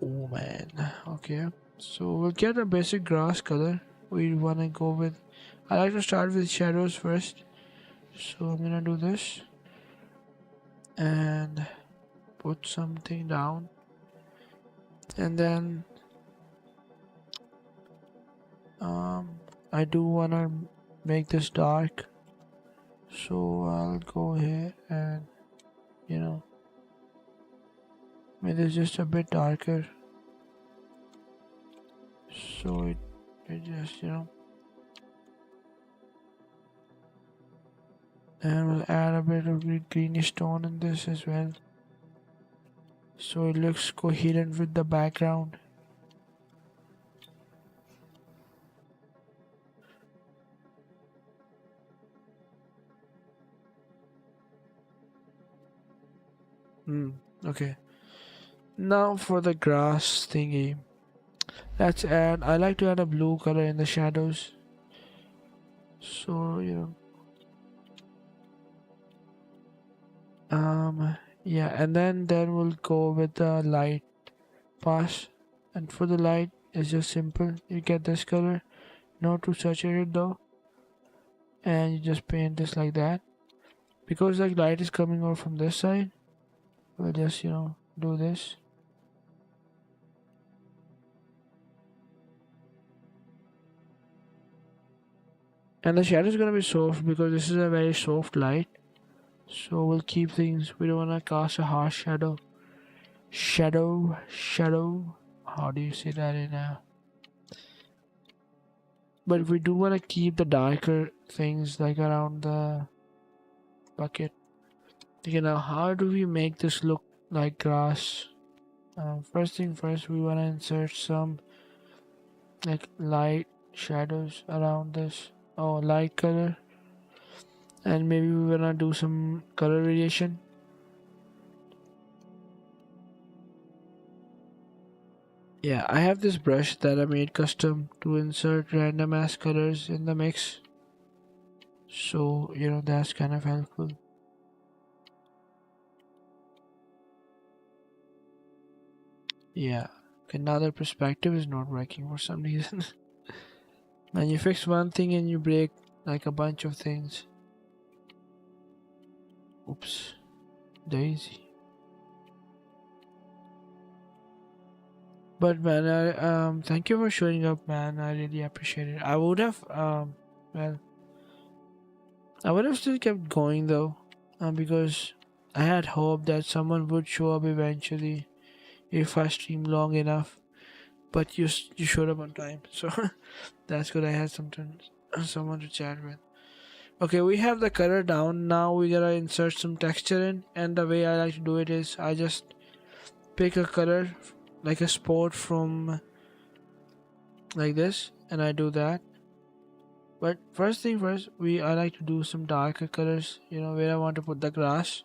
Oh man, okay. So we'll get a basic grass color we wanna go with. I like to start with shadows first. So I'm gonna do this and put something down. And then I do wanna make this dark. So I'll go here and make this just a bit darker. So it just and we'll add a bit of greenish tone in this as well. So it looks coherent with the background. Okay. Now for the grass thingy. I like to add a blue color in the shadows. So, yeah, and then we'll go with the light pass. And for the light, it's just simple. You get this color, not too saturated though. And you just paint this like that. Because the light is coming out from this side, we'll just, do this. And the shadow is gonna be soft because this is a very soft light. So we'll keep things, we don't wanna cast a harsh shadow. Shadow. How do you say that in but we do wanna keep the darker things like around the bucket. Okay, now how do we make this look like grass? First thing first, we wanna insert some like light shadows around this. Oh, light color. And maybe we wanna do some color variation. Yeah, I have this brush that I made custom to insert random ass colors in the mix. So, that's kind of helpful. Yeah. Okay, now the perspective is not working for some reason. Man, you fix one thing and you break like a bunch of things. Oops. Daisy. But man, thank you for showing up, man. I really appreciate it. I would have well, I would have still kept going though, because I had hope that someone would show up eventually if I stream long enough. But you showed up on time, so that's good. I had someone to chat with. Okay, we have the color down. Now we gotta insert some texture in, and the way I like to do it is I just pick a color like a spot from like this, and I do that. But first thing first, I like to do some darker colors. You know where I want to put the grass,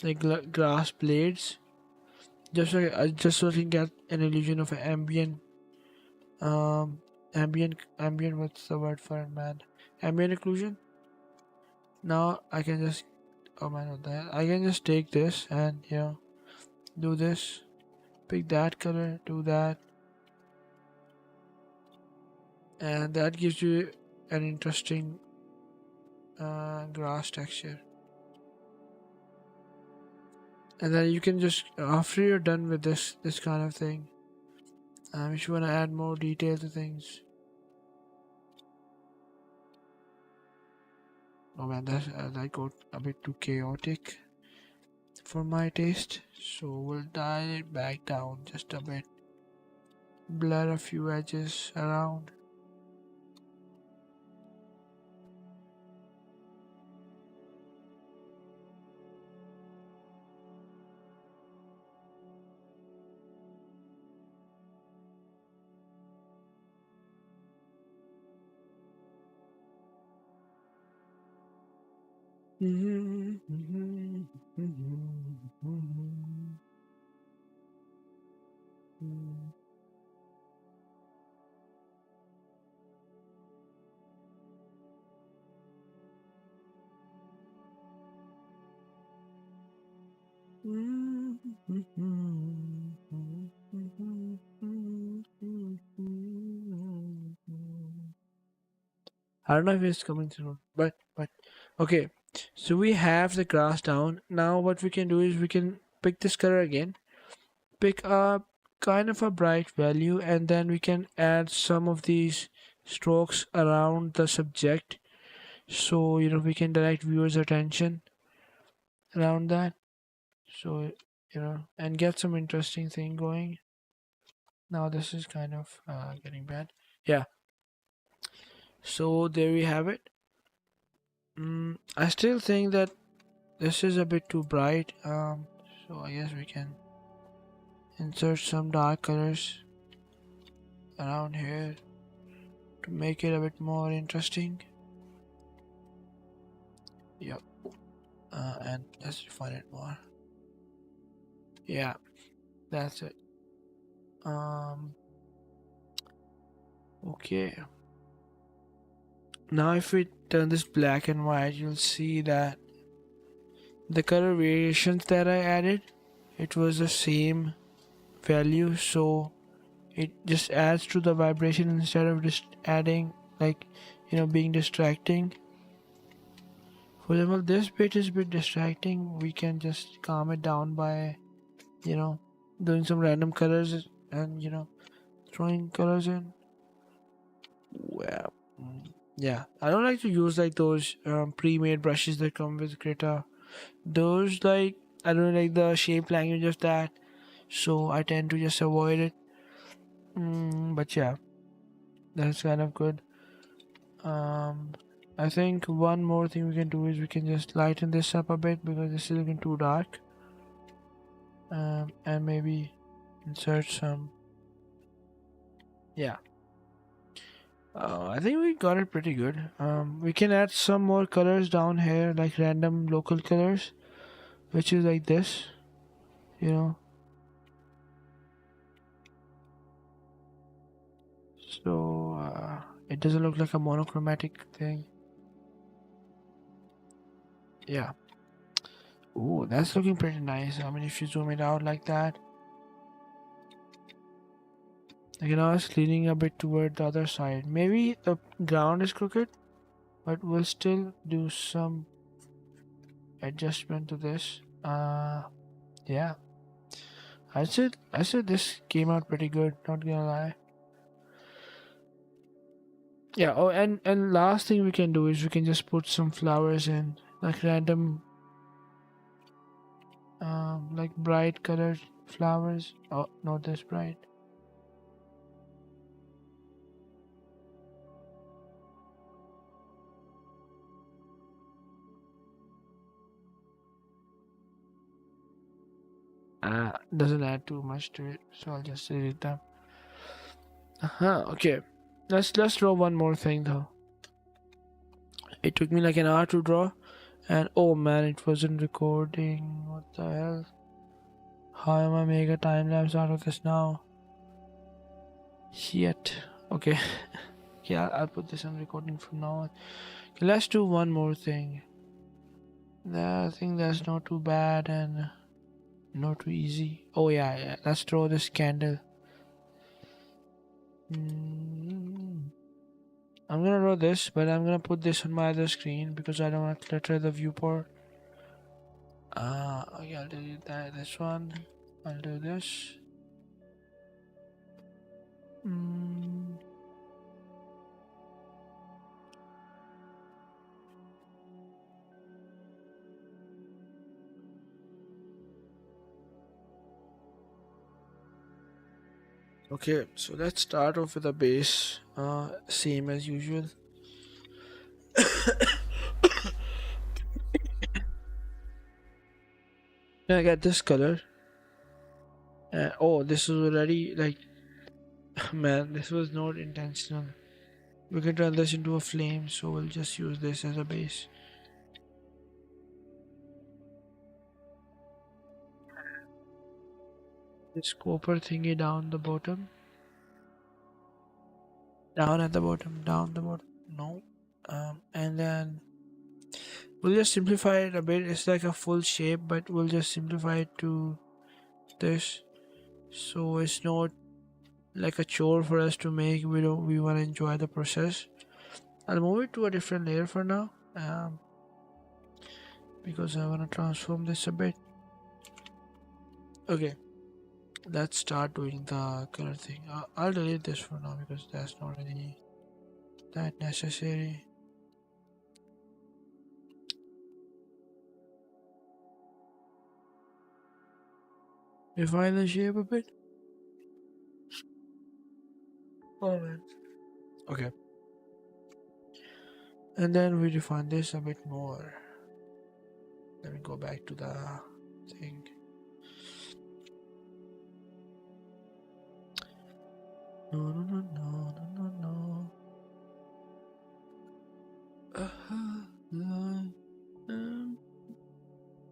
like grass blades, just so I can get an illusion of an um ambient. What's the word for it, man? Ambient occlusion. Now I can just, oh man, what the hell? I can just take this and do this, pick that color, do that, and that gives you an interesting grass texture. And then you can just, after you're done with this kind of thing, if you want to add more detail to things. Oh man, that got a bit too chaotic for my taste, so we'll dial it back down just a bit, blur a few edges around. I don't know if it's coming through, but okay. So we have the grass down. Now what we can do is we can pick this color again, pick up kind of a bright value, and then we can add some of these strokes around the subject, so we can direct viewers' attention around that. So and get some interesting thing going. Now this is kind of getting bad. Yeah. So there we have it. I still think that this is a bit too bright. So I guess we can insert some dark colors around here to make it a bit more interesting. Yep. And let's refine it more. Yeah, that's it. Okay. Now if we turn this black and white, you'll see that the color variations that I added, it was the same value, so it just adds to the vibration instead of just adding, like, being distracting. For example, this bit is a bit distracting. We can just calm it down by doing some random colors and throwing colors in. Well, yeah, I don't like to use like those pre-made brushes that come with Krita. Those, like, I don't like the shape language of that, so I tend to just avoid it. But yeah, that's kind of good. I think one more thing we can do is we can just lighten this up a bit because this is looking too dark. And maybe insert some. Yeah. I think we got it pretty good. We can add some more colors down here, like random local colors, which is like this, So it doesn't look like a monochromatic thing. Yeah. Ooh, that's looking pretty nice. I mean, if you zoom it out like that. Again, I was leaning a bit toward the other side. Maybe the ground is crooked, but we'll still do some adjustment to this. Yeah. I said this came out pretty good, not gonna lie. Yeah, oh, and last thing we can do is we can just put some flowers in, like random, like bright colored flowers. Oh, not this bright. Doesn't add too much to it, so I'll just edit them. Okay. Let's draw one more thing though. It took me like an hour to draw, and oh man, it wasn't recording. What the hell? How am I making a time lapse out of this now? Shit. Okay. Yeah, I'll put this on recording from now on. Okay, let's do one more thing. I think that's not too bad and not too easy. Oh yeah. Let's draw this candle. I'm gonna draw this, but I'm gonna put this on my other screen because I don't want to clutter the viewport. Okay, I'll delete that. This one. I'll do this. Okay, so let's start off with a base, same as usual. Then I get this color. Oh, this is already like, man, this was not intentional. We can turn this into a flame, so we'll just use this as a base. This copper thingy down the bottom. Down at the bottom, down the bottom. No. And then we'll just simplify it a bit. It's like a full shape, but we'll just simplify it to this. So it's not like a chore for us to make. We want to enjoy the process. I'll move it to a different layer for now. Because I want to transform this a bit. Okay. Let's start doing the color thing. I'll delete this for now because that's not really that necessary. Refine the shape a bit. Oh man. Okay. And then we refine this a bit more. Let me go back to the thing. No.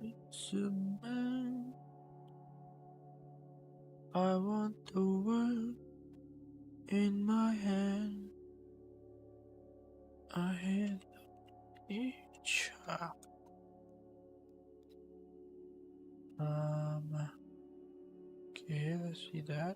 It's a man. I want the world in my hand. I had each. Okay, let's see that.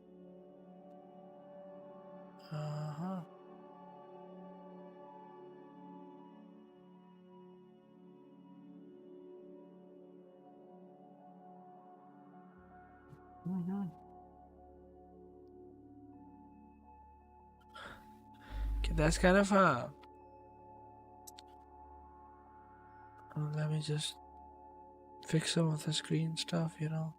Okay, that's kind of a. Let me just fix some of the screen stuff, you know.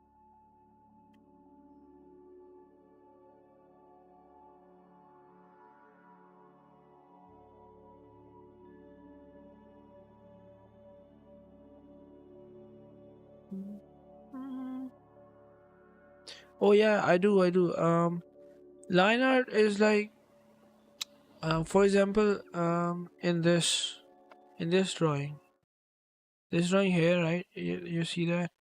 Oh yeah, I do. Line art is like, for example, in this drawing, here, right? You see that?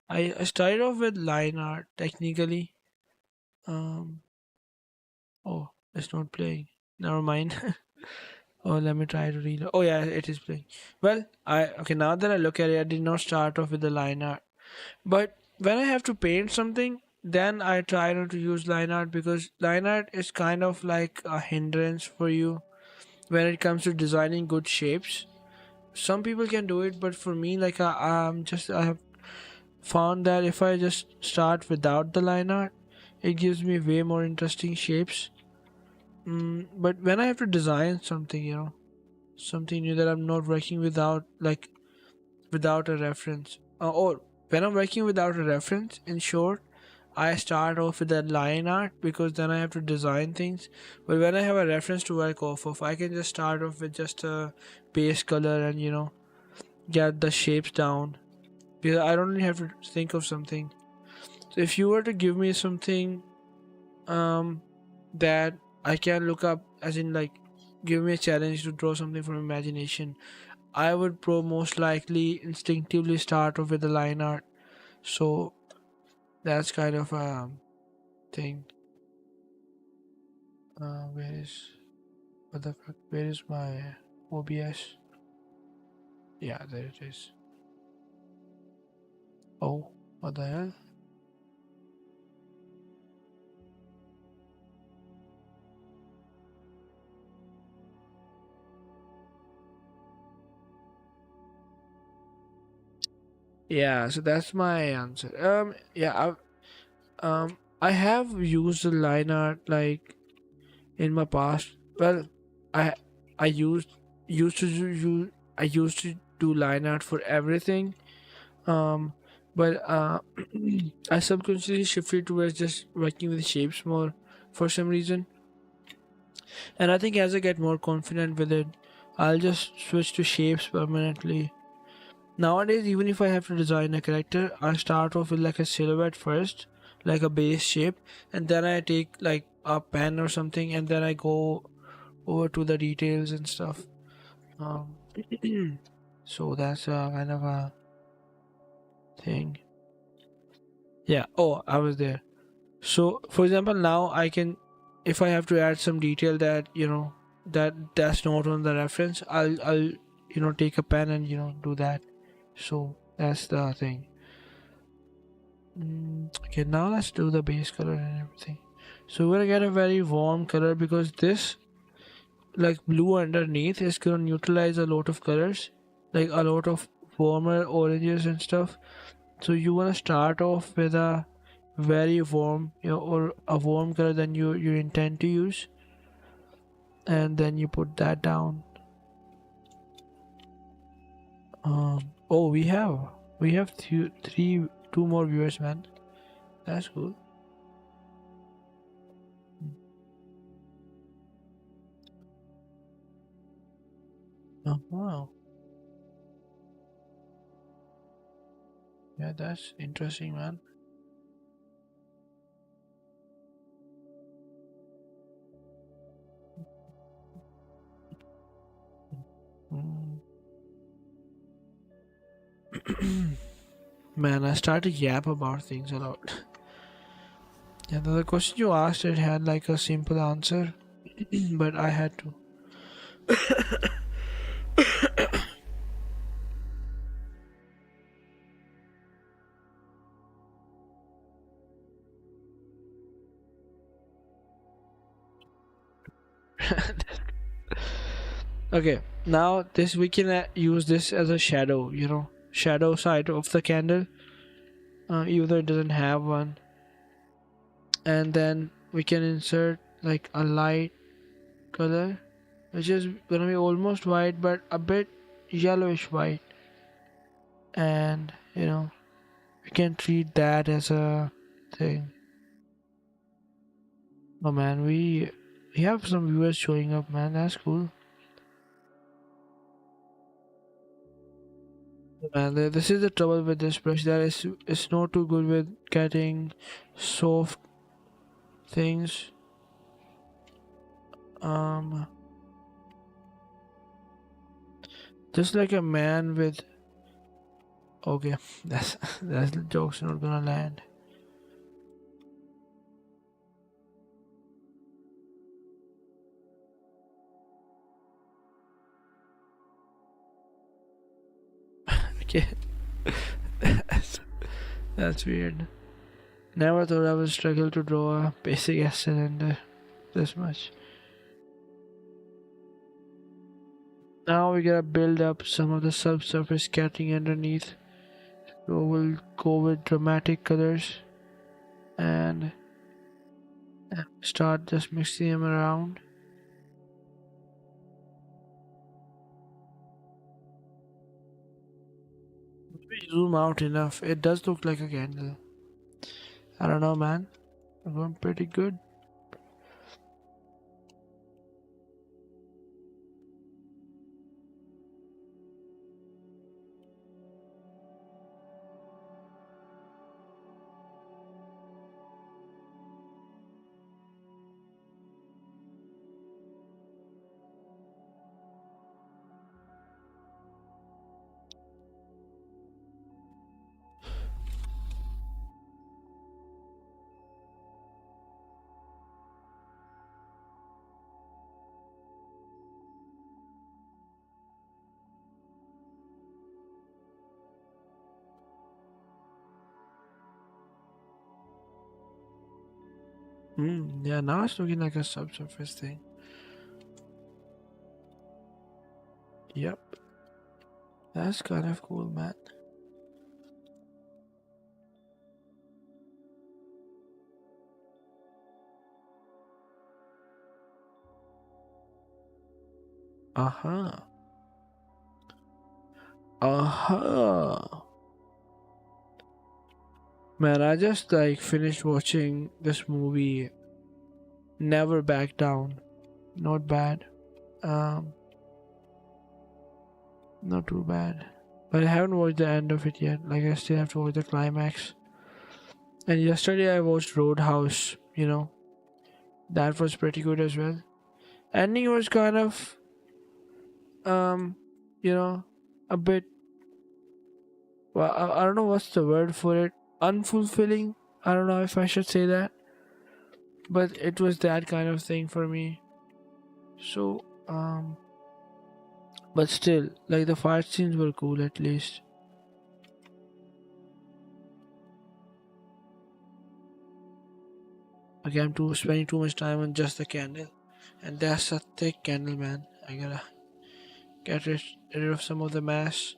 I started off with line art technically. Oh, it's not playing. Never mind. Oh, let me try to reload. Oh yeah, it is playing. Well, okay. Now that I look at it, I did not start off with the line art, but when I have to paint something, then I try not to use line art because line art is kind of like a hindrance for you when it comes to designing good shapes. Some people can do it, but for me, like I have found that if I just start without the line art, it gives me way more interesting shapes. But when I have to design something, something new that I'm not working without, like without a reference, or when I'm working without a reference, in short, I start off with a line art because then I have to design things. But when I have a reference to work off of, I can just start off with just a base color and get the shapes down because I don't really have to think of something. So if you were to give me something that I can look up, as in like give me a challenge to draw something from imagination, I would most likely instinctively start off with the line art. So that's kind of a thing. Where is what the fuck? Where is my OBS? Yeah, there it is. Oh, what the hell? Yeah, so that's my answer. Yeah, I have used the line art like in my past. Well, I I used to use I used to do line art for everything. Um, but I subconsciously shifted towards just working with shapes more for some reason. And I think as I get more confident with it, I'll just switch to shapes permanently. Nowadays, even if I have to design a character, I start off with like a silhouette first, like a base shape, and then I take like a pen or something, and then I go over to the details and stuff. Um, so that's kind of a thing. Yeah. Oh, I was there. So, for example, now I can, if I have to add some detail that that's not on the reference, I'll take a pen and do that. So that's the thing. Okay, now let's do the base color and everything. So we're gonna get a very warm color because this like blue underneath is gonna neutralize a lot of colors, like a lot of warmer oranges and stuff. So you wanna start off with a very warm, or a warm color than you intend to use, and then you put that down. Oh, we have two more viewers, man. That's cool. Oh, wow. Yeah, that's interesting, man. Mm. Man, I started yap about things a lot. Yeah, the question you asked, it had like a simple answer, but I had to. Okay, now this we can use this as a shadow, shadow side of the candle, even though it doesn't have one. And then we can insert like a light color, which is gonna be almost white, but a bit yellowish white. And we can treat that as a thing. Oh man, we have some viewers showing up, man. That's cool. Man, this is the trouble with this brush. That it's not too good with getting soft things. Um, just like a man with. Okay, that's the joke's not gonna land. Okay, that's weird. Never thought I would struggle to draw a basic S cylinder this much. Now we gotta build up some of the subsurface scattering underneath. So we'll go with dramatic colors and start just mixing them around. If we zoom out enough, it does look like a candle. I don't know, man. I'm going pretty good. Yeah, now it's looking like a subsurface thing. Yep, that's kind of cool, man. Uh-huh. Uh-huh. Man, I just like finished watching this movie, Never Back Down. Not bad. Um, not too bad. But I haven't watched the end of it yet. Like I still have to watch the climax. And yesterday I watched Roadhouse, That was pretty good as well. Ending was kind of um, you know, a bit, well, I don't know what's the word for it. Unfulfilling. I don't know if I should say that. But it was that kind of thing for me. So, but still, like the fight scenes were cool at least. Okay, I'm too spending too much time on just the candle, and that's a thick candle, man. I gotta get rid of some of the mass.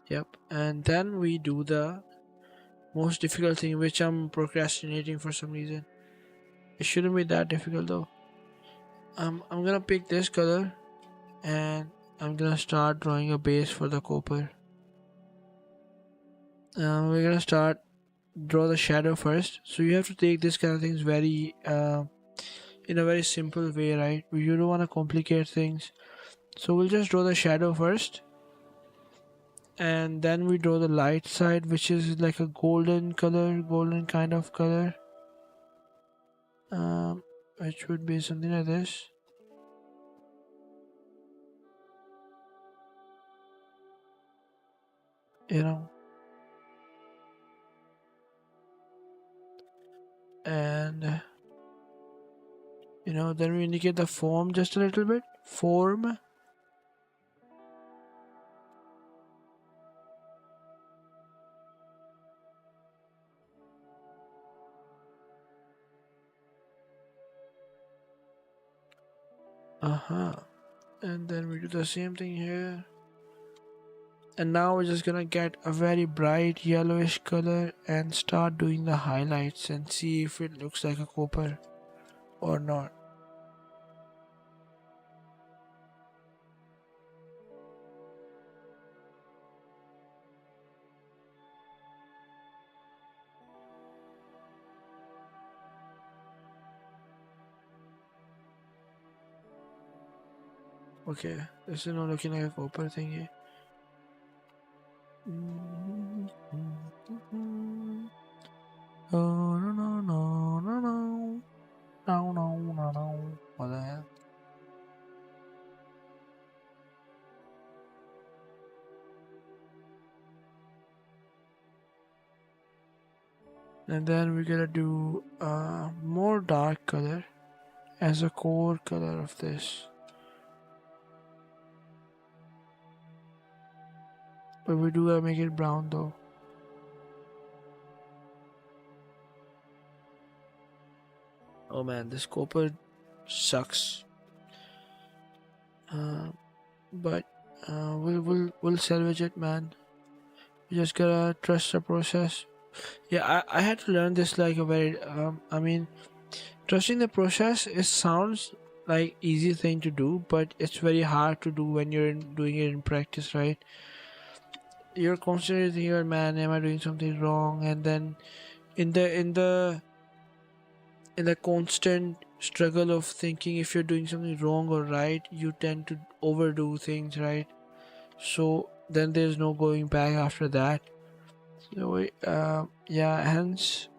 Yep, and then we do the most difficult thing, which I'm procrastinating for some reason. It shouldn't be that difficult though. I'm gonna pick this color, and I'm gonna start drawing a base for the copper. We're gonna start draw the shadow first. So you have to take this kind of things very in a very simple way, right? You don't want to complicate things. So we'll just draw the shadow first, and then we draw the light side, which is like a golden color, golden kind of color, um, which would be something like this. You know, and then we indicate the form just a little bit. Form. Uh-huh. And then we do the same thing here. And now we're just gonna get a very bright yellowish color and start doing the highlights and see if it looks like a copper or not. Okay, this is not looking like a copper thingy. Oh, no, no, no, no, no. No, no, no, no. What the hell? And then we're gonna do a more dark color as a core color of this. But we do gotta make it brown though. Oh man, this copper sucks. Uh, but we'll salvage it, man. You just gotta trust the process. Yeah, I had to learn this like a very I mean, trusting the process, it sounds like easy thing to do, but it's very hard to do when you're doing it in practice, right? You're constantly thinking, "Oh, man, am I doing something wrong?" And then in the constant struggle of thinking if you're doing something wrong or right, you tend to overdo things, right? So then there's no going back after that. So yeah, hence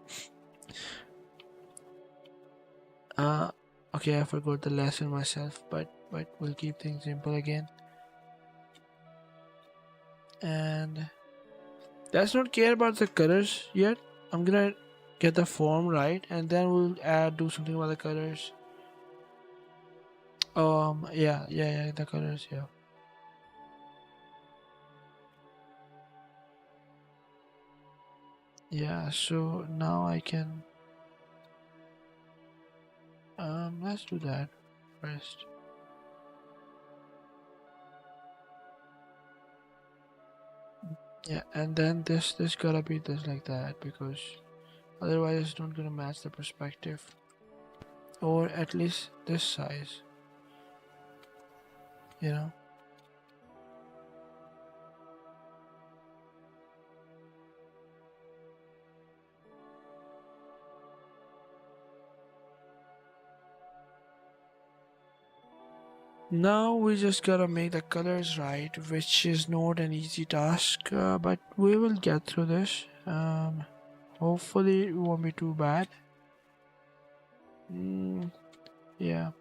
uh okay, I forgot the lesson myself, but we'll keep things simple again. And let's not care about the colors yet. I'm gonna get the form right, and then we'll do something about the colors. Yeah, the colors, yeah. Yeah, so now I can let's do that first. Yeah, and then this gotta be this like that, because otherwise it's not gonna match the perspective, or at least this size, you know. Now we just gotta make the colors right, which is not an easy task, but we will get through this. Hopefully it won't be too bad. Mm, yeah.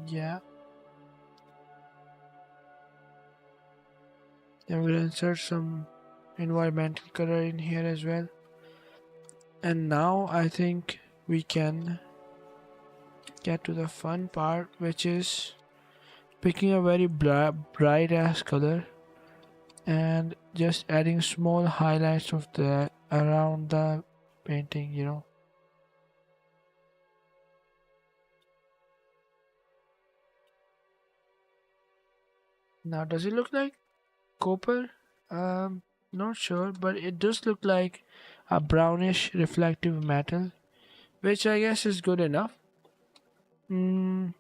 Yeah. Then we'll insert some environmental color in here as well. And now I think we can get to the fun part, which is picking a very bright ass color and just adding small highlights of that around the painting, you know. Now, does it look like copper? Not sure, but it does look like a brownish reflective metal, which I guess is good enough. Mm,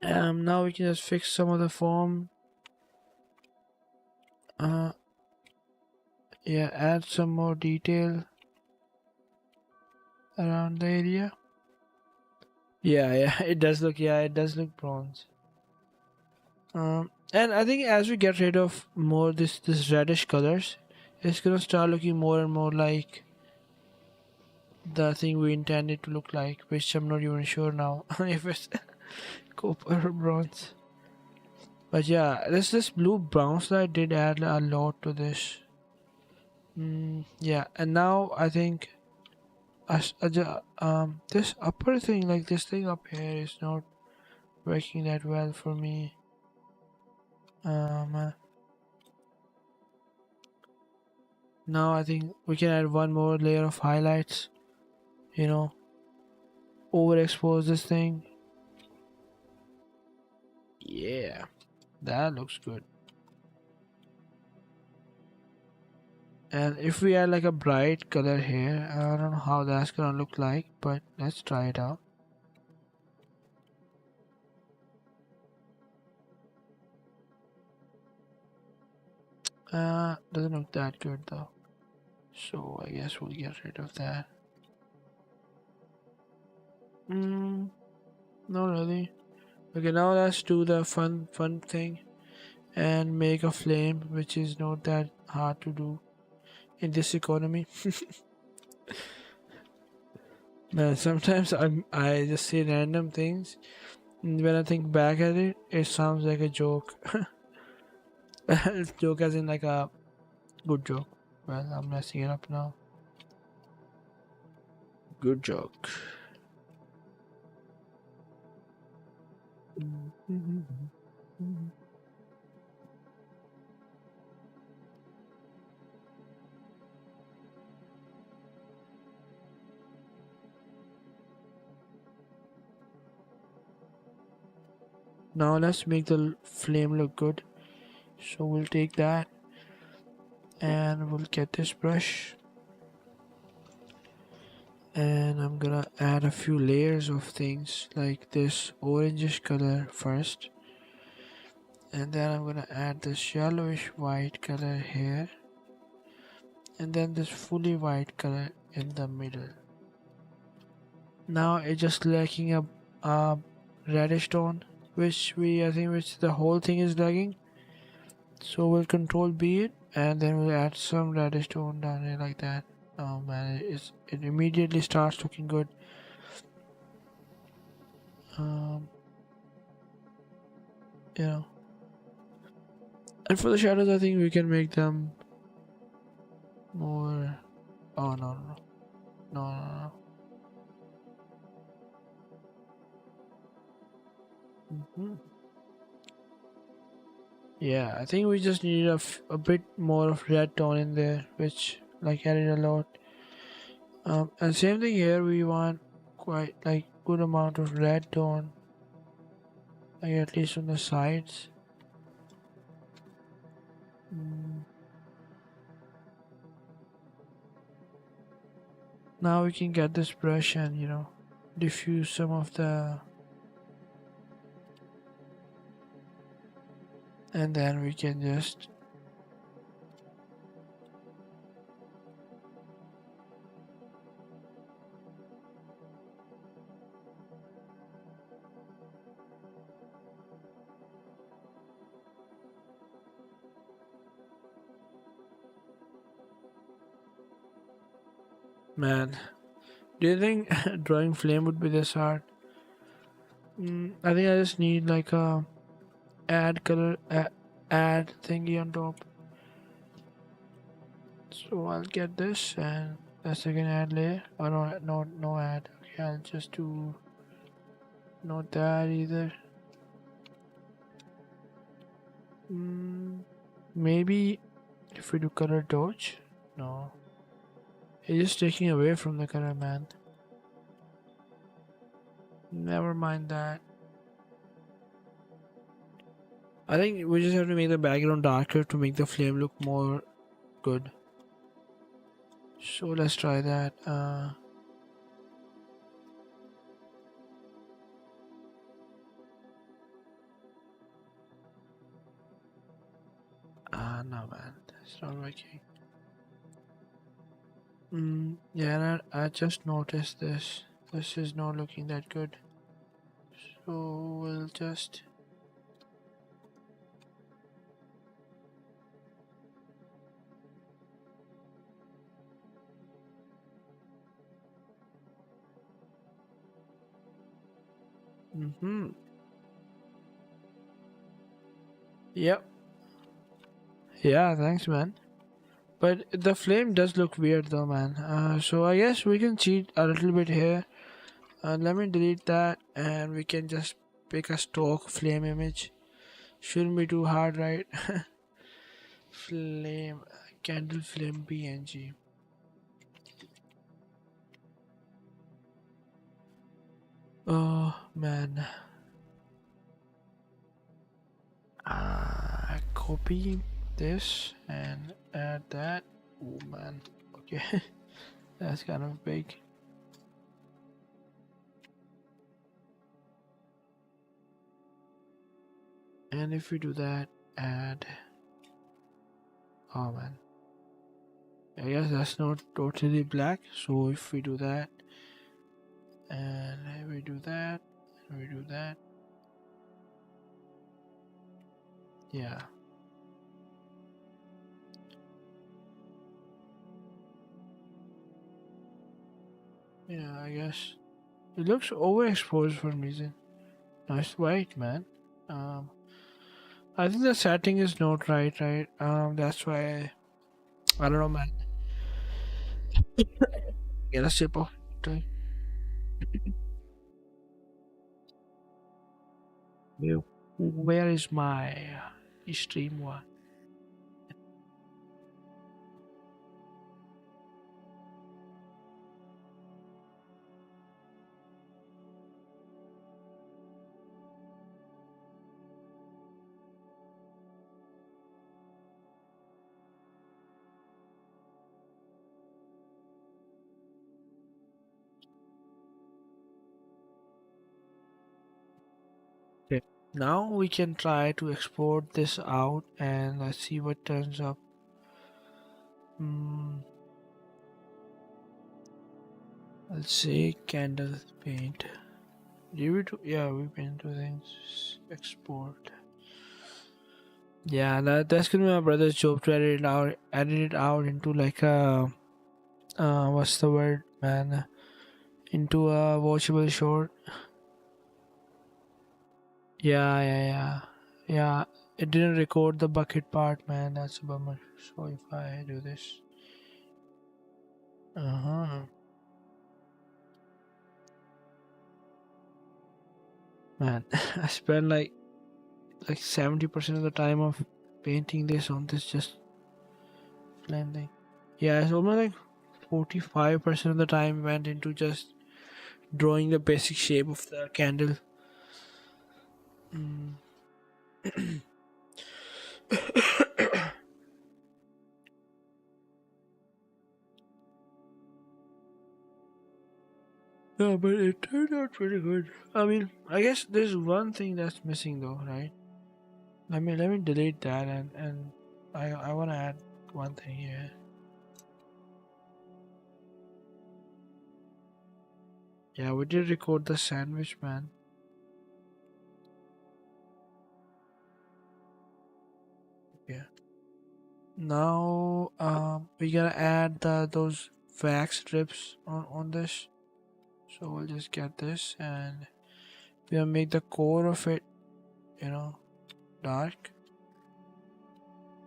now we can just fix some of the form. Uh, yeah, add some more detail around the area. Yeah, it does look bronze. And I think as we get rid of more this reddish colors, it's gonna start looking more and more like the thing we intended to look like, which I'm not even sure now if it's copper or bronze. But yeah, this blue brown slide did add a lot to this. Yeah, and now I think this upper thing, like this thing up here, is not working that well for me. Um, Now I think we can add one more layer of highlights. You know, overexpose this thing. Yeah, that looks good. And if we add like a bright color here, I don't know how that's gonna look like, but let's try it out. Doesn't look that good though. So I guess we'll get rid of that. Mm, not really. Okay, now let's do the fun thing and make a flame, which is not that hard to do in this economy. Man, sometimes I just say random things, and when I think back at it, it sounds like a joke. Joke as in like a good joke. Well, I'm messing it up now. Good joke. Now let's make the flame look good. So we'll take that and we'll get this brush, and I'm gonna add a few layers of things like this orangish color first, and then I'm gonna add this yellowish white color here, and then this fully white color in the middle. Now it's just lacking a reddish tone, which I think the whole thing is lagging. So we'll control B it, and then we'll add some reddish tone down here like that. Oh man, it immediately starts looking good. Um, you know. And for the shadows, I think we can make them more. Oh no. Hmm. Yeah, I think we just need a bit more of red tone in there, which like added a lot. And same thing here, we want quite like good amount of red tone, like at least on the sides. Mm. Now we can get this brush and diffuse some of the, and then we can just man. Do you think drawing flame would be this hard? I think I just need like a add color add thingy on top. So I'll get this and the second add layer. Oh no add. Okay, I'll just do not that either. Maybe if we do color dodge. No, it's just taking away from the color, man. Never mind that. I think we just have to make the background darker to make the flame look more good. So let's try that. No man, that's not working. Yeah, and I just noticed this. This is not looking that good. So we'll just. Yep. Yeah, thanks, man. But the flame does look weird though, man. So I guess we can cheat a little bit here. Let me delete that and we can just pick a stock flame image. Shouldn't be too hard, right? Flame, candle flame PNG. Oh man. Copy this and add that. Oh man. Okay. That's kind of big. And if we do that, add. Oh man. I guess that's not totally black. So if we do that, and we do that, and we do that. Yeah. Yeah, I guess. It looks overexposed for some reason. Nice white, man. I think the setting is not right. That's why I don't know, man. Get a sip of water. Where is my stream one? Now we can try to export this out and let's see what turns up. Hmm. Let's say candle paint. Yeah, we paint two things. Export. Yeah, that's gonna be my brother's job to edit it out into like a what's the word, man? Into a watchable short. Yeah. It didn't record the bucket part, man. That's a bummer. So if I do this, uh-huh, man, I spent like 70% of the time of painting this on this just plain thing. Yeah, it's almost like 45% of the time went into just drawing the basic shape of the candle. Mm. Yeah, but it turned out pretty good. I mean, I guess there's one thing that's missing though, right? Let me delete that and I wanna add one thing here. Yeah, we did record the sandwich, man. Yeah. Now we gotta add those wax strips on this. So we'll just get this and we'll make the core of it, you know, dark.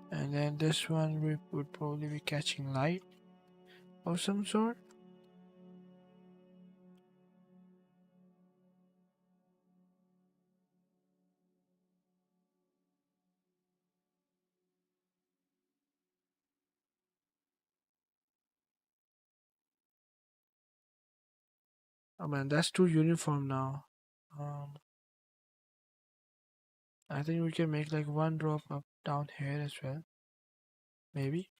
And then this one we would probably be catching light of some sort. Oh man, that's too uniform now. Um, I think we can make like one drop up down here as well. Maybe.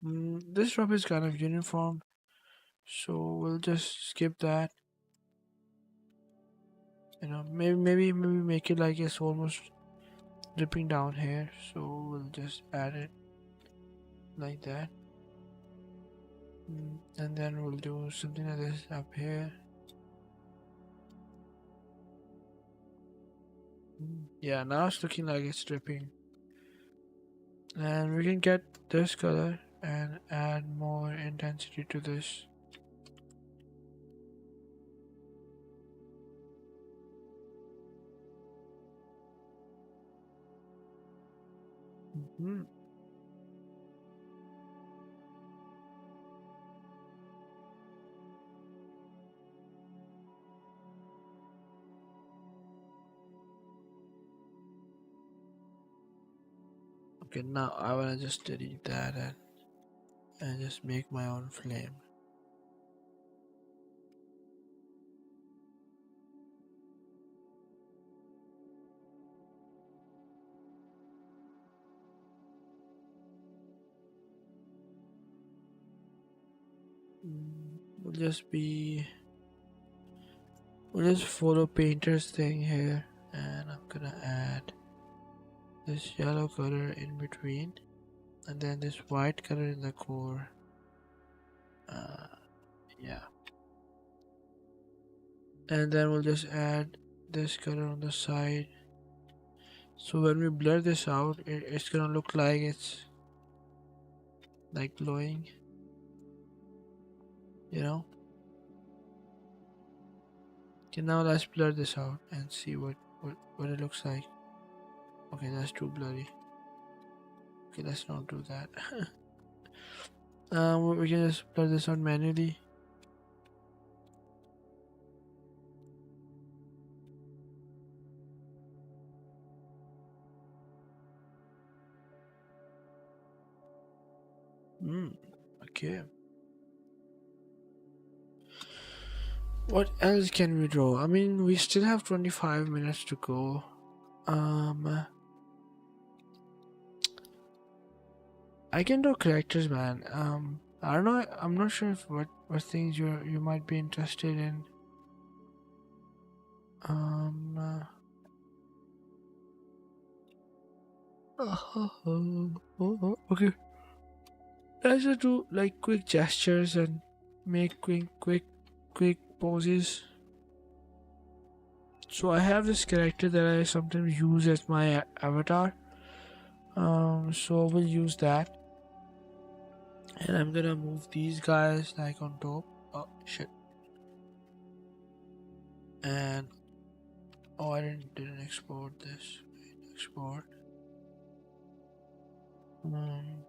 This drop is kind of uniform, so we'll just skip that. You know, maybe make it like it's almost dripping down here. So we'll just add it like that. And then we'll do something like this up here. Yeah, now it's looking like it's dripping. And we can get this color and add more intensity to this. Hmm. Okay, now I wanna just delete that and just make my own flame. We'll just be we'll just follow painter's thing here, and I'm gonna add this yellow color in between, and then this white color in the core. Uh, yeah, and then we'll just add this color on the side. So when we blur this out, it's gonna look like it's like glowing, you know. Okay, now let's blur this out and see what it looks like. Okay, that's too blurry. Okay, let's not do that. We can just blur this out manually. Okay. What else can we draw? I mean, we still have 25 minutes to go. I can draw characters, man. I don't know. I'm not sure if what things you might be interested in. Um. Okay. Let's just do like quick gestures and make quick poses. So I have this character that I sometimes use as my avatar. So we'll use that, and I'm gonna move these guys like on top. Oh shit! And oh, I didn't export this. Export. Um,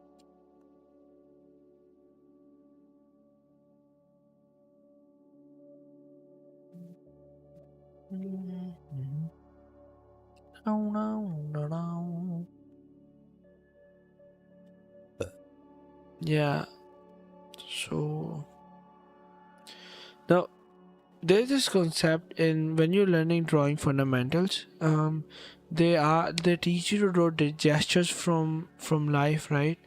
yeah. So now there's this concept in when you're learning drawing fundamentals. They teach you to draw the gestures from life, right?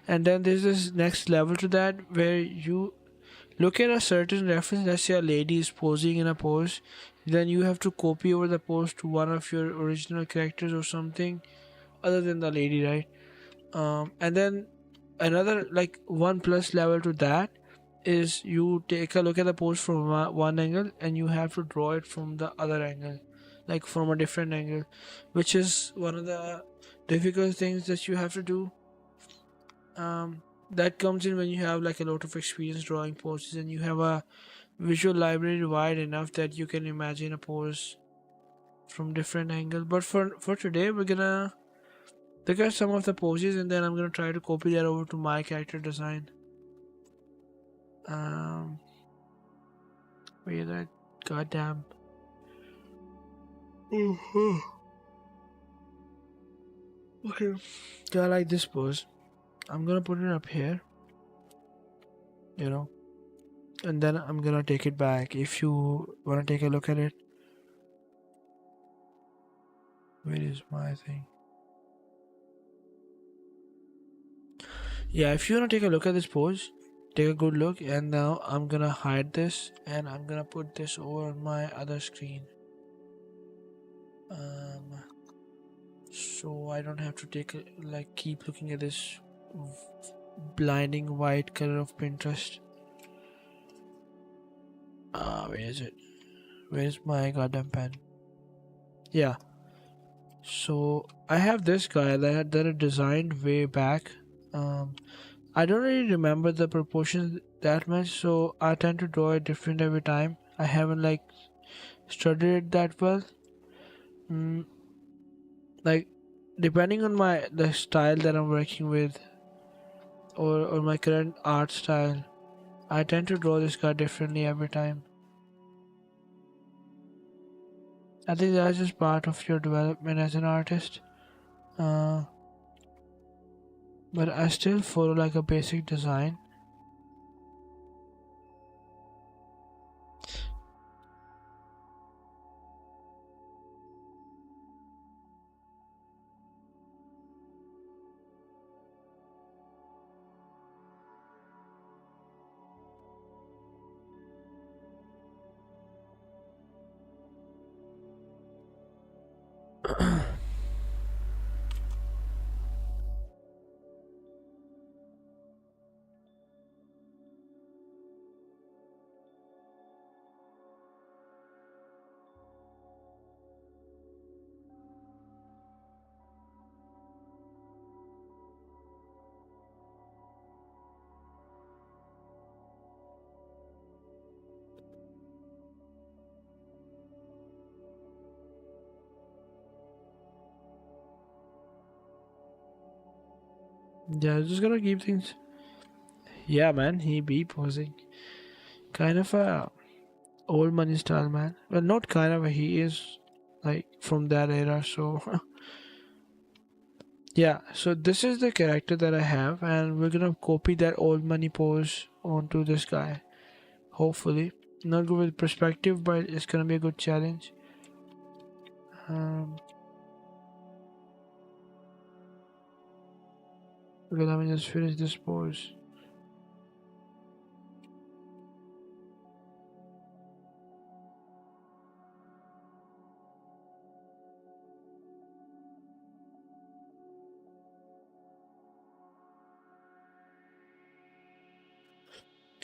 And then there's this next level to that where you look at a certain reference. Let's say a lady is posing in a pose, then you have to copy over the pose to one of your original characters or something other than the lady, right? And then another like one plus level to that is you take a look at the pose from one angle and you have to draw it from the other angle, like from a different angle, which is one of the difficult things that you have to do. That comes in when you have like a lot of experience drawing poses and you have a visual library wide enough that you can imagine a pose from different angles. But for today, we're gonna look at some of the poses and then I'm gonna try to copy that over to my character design. Um, wait, that goddamn. Mhm. Okay, so I like this pose. I'm gonna put it up here, you know, and then I'm gonna take it back. If you wanna take a look at it, where is my thing? Yeah, if you wanna take a look at this pose, take a good look, and now I'm gonna hide this and I'm gonna put this over on my other screen. Um, so I don't have to keep looking at this blinding white color of Pinterest. Where is it? Where's my goddamn pen? Yeah. So I have this guy that I designed way back. Um, I don't really remember the proportions that much, so I tend to draw it different every time. I haven't like studied it that well. Mm, like depending on the style that I'm working with or my current art style, I tend to draw this guy differently every time. I think that's just part of your development as an artist. Uh, but I still follow like a basic design. Yeah, just gonna keep things. Yeah, man, he be posing. Kind of a old money style, man. Well, not kind of, he is like from that era, so. Yeah, so this is the character that I have, and we're gonna copy that old money pose onto this guy. Hopefully. Not good with perspective, but it's gonna be a good challenge. Um, okay, let me just finish this pose.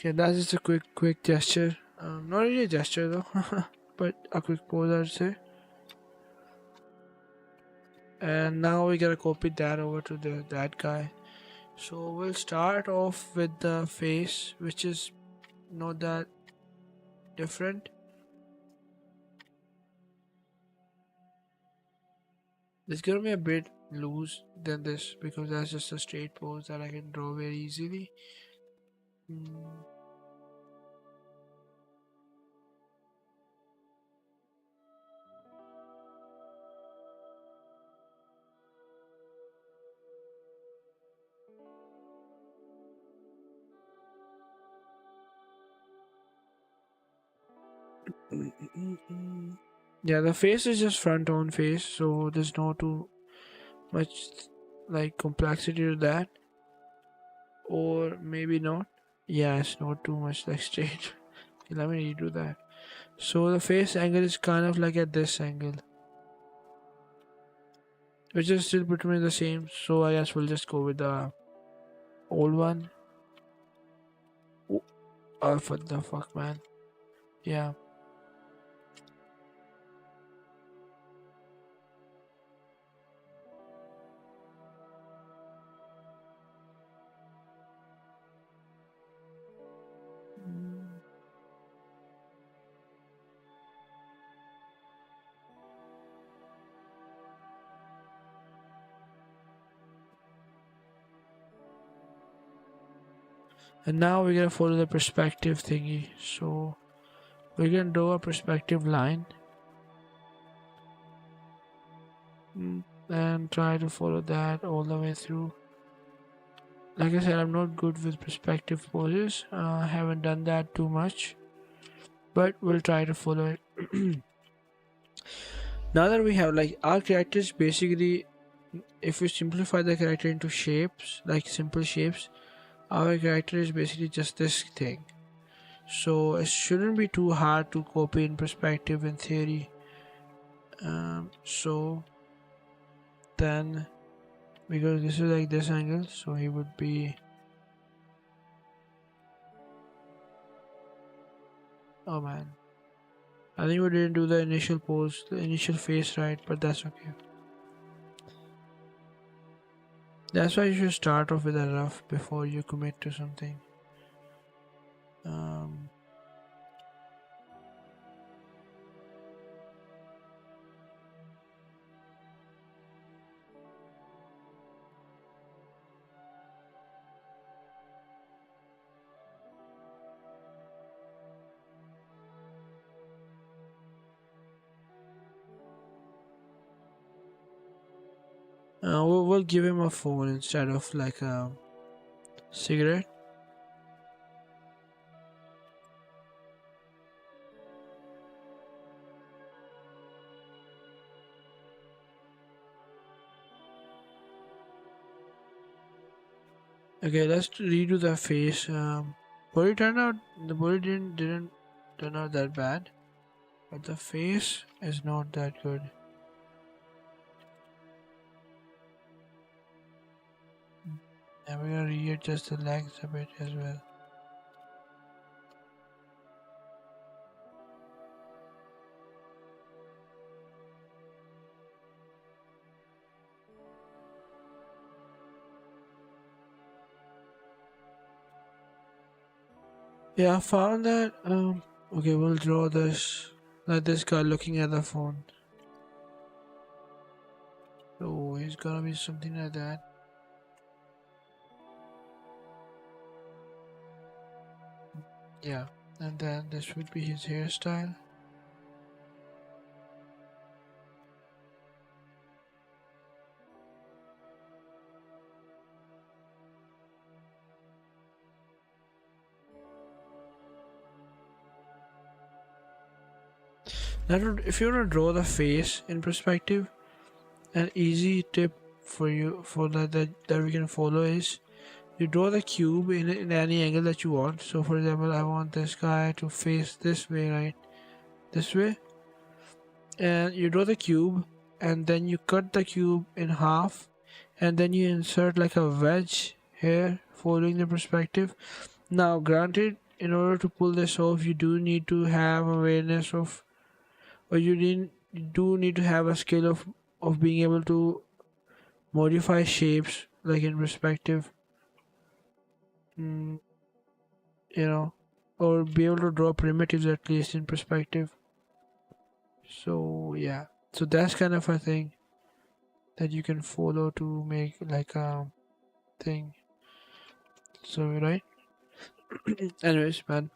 Okay, that's just a quick gesture. Not really a gesture though, but a quick pose I'd say. And now we gotta copy that over to that guy. So we'll start off with the face, which is not that different. It's gonna be a bit loose than this because that's just a straight pose that I can draw very easily. Mm. Yeah, the face is just front on face, so there's not too much like complexity to that, or maybe not. Yeah, it's not too much like straight. Okay, let me redo that. So the face angle is kind of like at this angle, which is still pretty much the same. So I guess we'll just go with the old one. Oh, what the fuck, man? Yeah. And now we're gonna follow the perspective thingy. So we're gonna draw a perspective line and try to follow that all the way through. Like I said, I'm not good with perspective poses. I haven't done that too much, but we'll try to follow it. Now that we have like our characters, basically, if we simplify the character into shapes, like simple shapes, our character is basically just this thing. So it shouldn't be too hard to copy in perspective in theory. So then, because this is like this angle, so he would be. Oh man, I think we didn't do the initial pose, the initial face right, but that's okay. That's why you should start off with a rough before you commit to something. Um, we'll give him a phone instead of like a cigarette. Okay, let's redo the face. Body turned out the body didn't turn out that bad, but the face is not that good. And we're gonna readjust the legs a bit as well. Yeah, I found that. Okay, we'll draw this like this guy looking at the phone. So he's gonna be something like that. Yeah, and then this would be his hairstyle. Now, if you want to draw the face in perspective, an easy tip for you for that we can follow is you draw the cube in any angle that you want. So, for example, I want this guy to face this way, right? This way, and you draw the cube, and then you cut the cube in half, and then you insert like a wedge here following the perspective. Now, granted, in order to pull this off, you do need to have awareness of, or you do need to have a skill of being able to modify shapes like in perspective, mm, you know, or be able to draw primitives at least in perspective. So yeah, so that's kind of a thing that you can follow to make like a thing. So right. Anyways, man,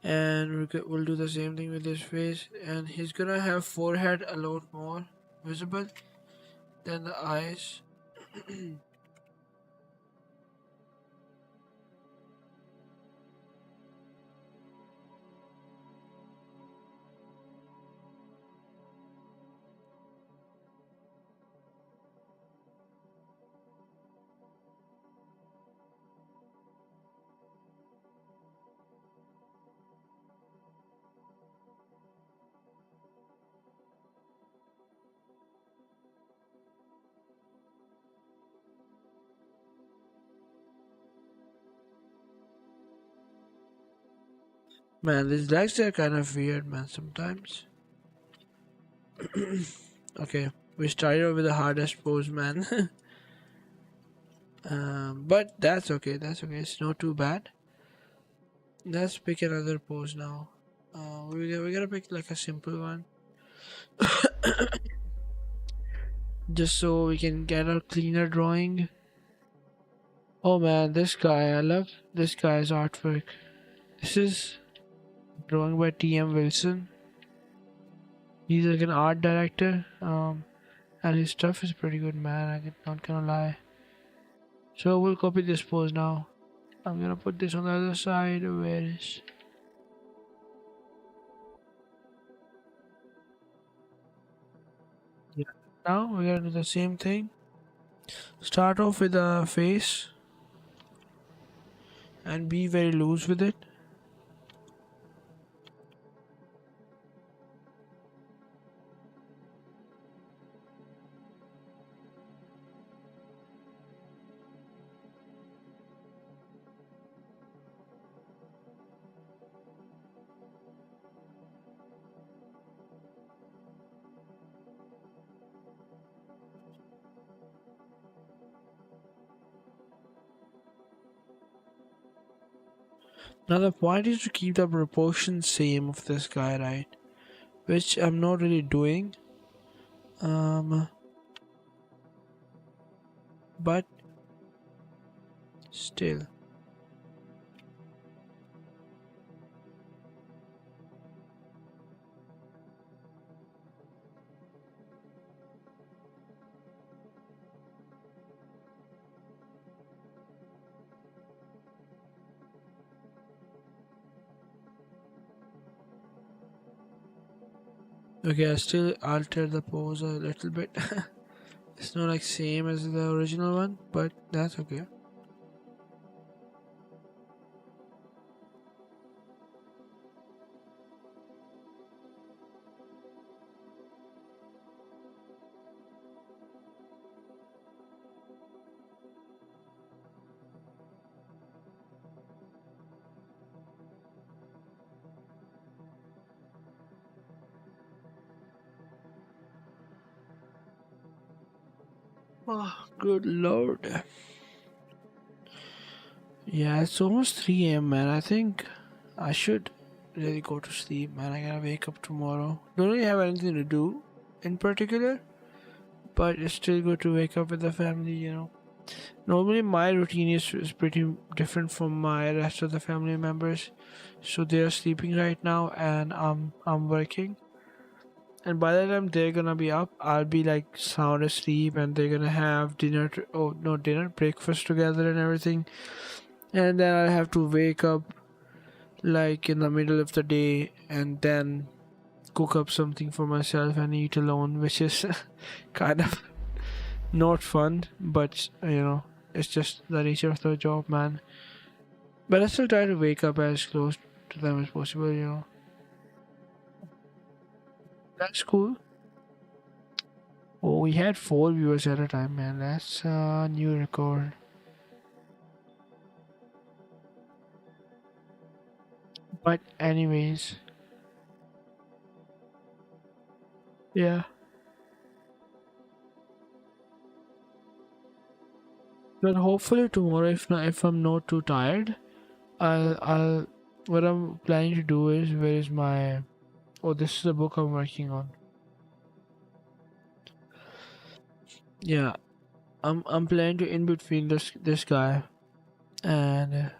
and we'll do the same thing with his face, and he's gonna have forehead a lot more visible than the eyes. Man, these legs are kind of weird, man, sometimes. Okay, we started with the hardest pose, man. But that's okay, that's okay, it's not too bad. Let's pick another pose now. We're gonna pick like a simple one. Just so we can get a cleaner drawing. Oh man, this guy, I love this guy's artwork. This is drawing by T.M. Wilson. He's like an art director. And his stuff is pretty good, man. I'm not gonna lie. So we'll copy this pose now. I'm gonna put this on the other side. Where is? Yeah. Now we're gonna do the same thing. Start off with the face and be very loose with it. Now the point is to keep the proportion same of this guy, right? Which I'm not really doing. Um, but still. Okay, I still alter the pose a little bit. It's not like same as the original one, but that's okay. Oh, good lord. Yeah, it's almost 3 a.m., man. I think I should really go to sleep, man. I gotta wake up tomorrow. Don't really have anything to do in particular, but it's still good to wake up with the family, you know. Normally, my routine is pretty different from my rest of the family members. So they're sleeping right now, and I'm working. And by the time they're gonna be up, I'll be like sound asleep, and they're gonna have dinner. Oh no, dinner, breakfast together, and everything. And then I'll have to wake up like in the middle of the day, and then cook up something for myself and eat alone, which is kind of not fun, but you know, it's just the nature of the job, man. But I still try to wake up as close to them as possible, you know. That's cool. Oh, we had 4 viewers at a time, man. That's a new record. But anyways, yeah. But hopefully tomorrow, if I'm not too tired, I'll what I'm planning to do is, where is my, oh, this is a book I'm working on. Yeah, I'm planning to in between this guy, and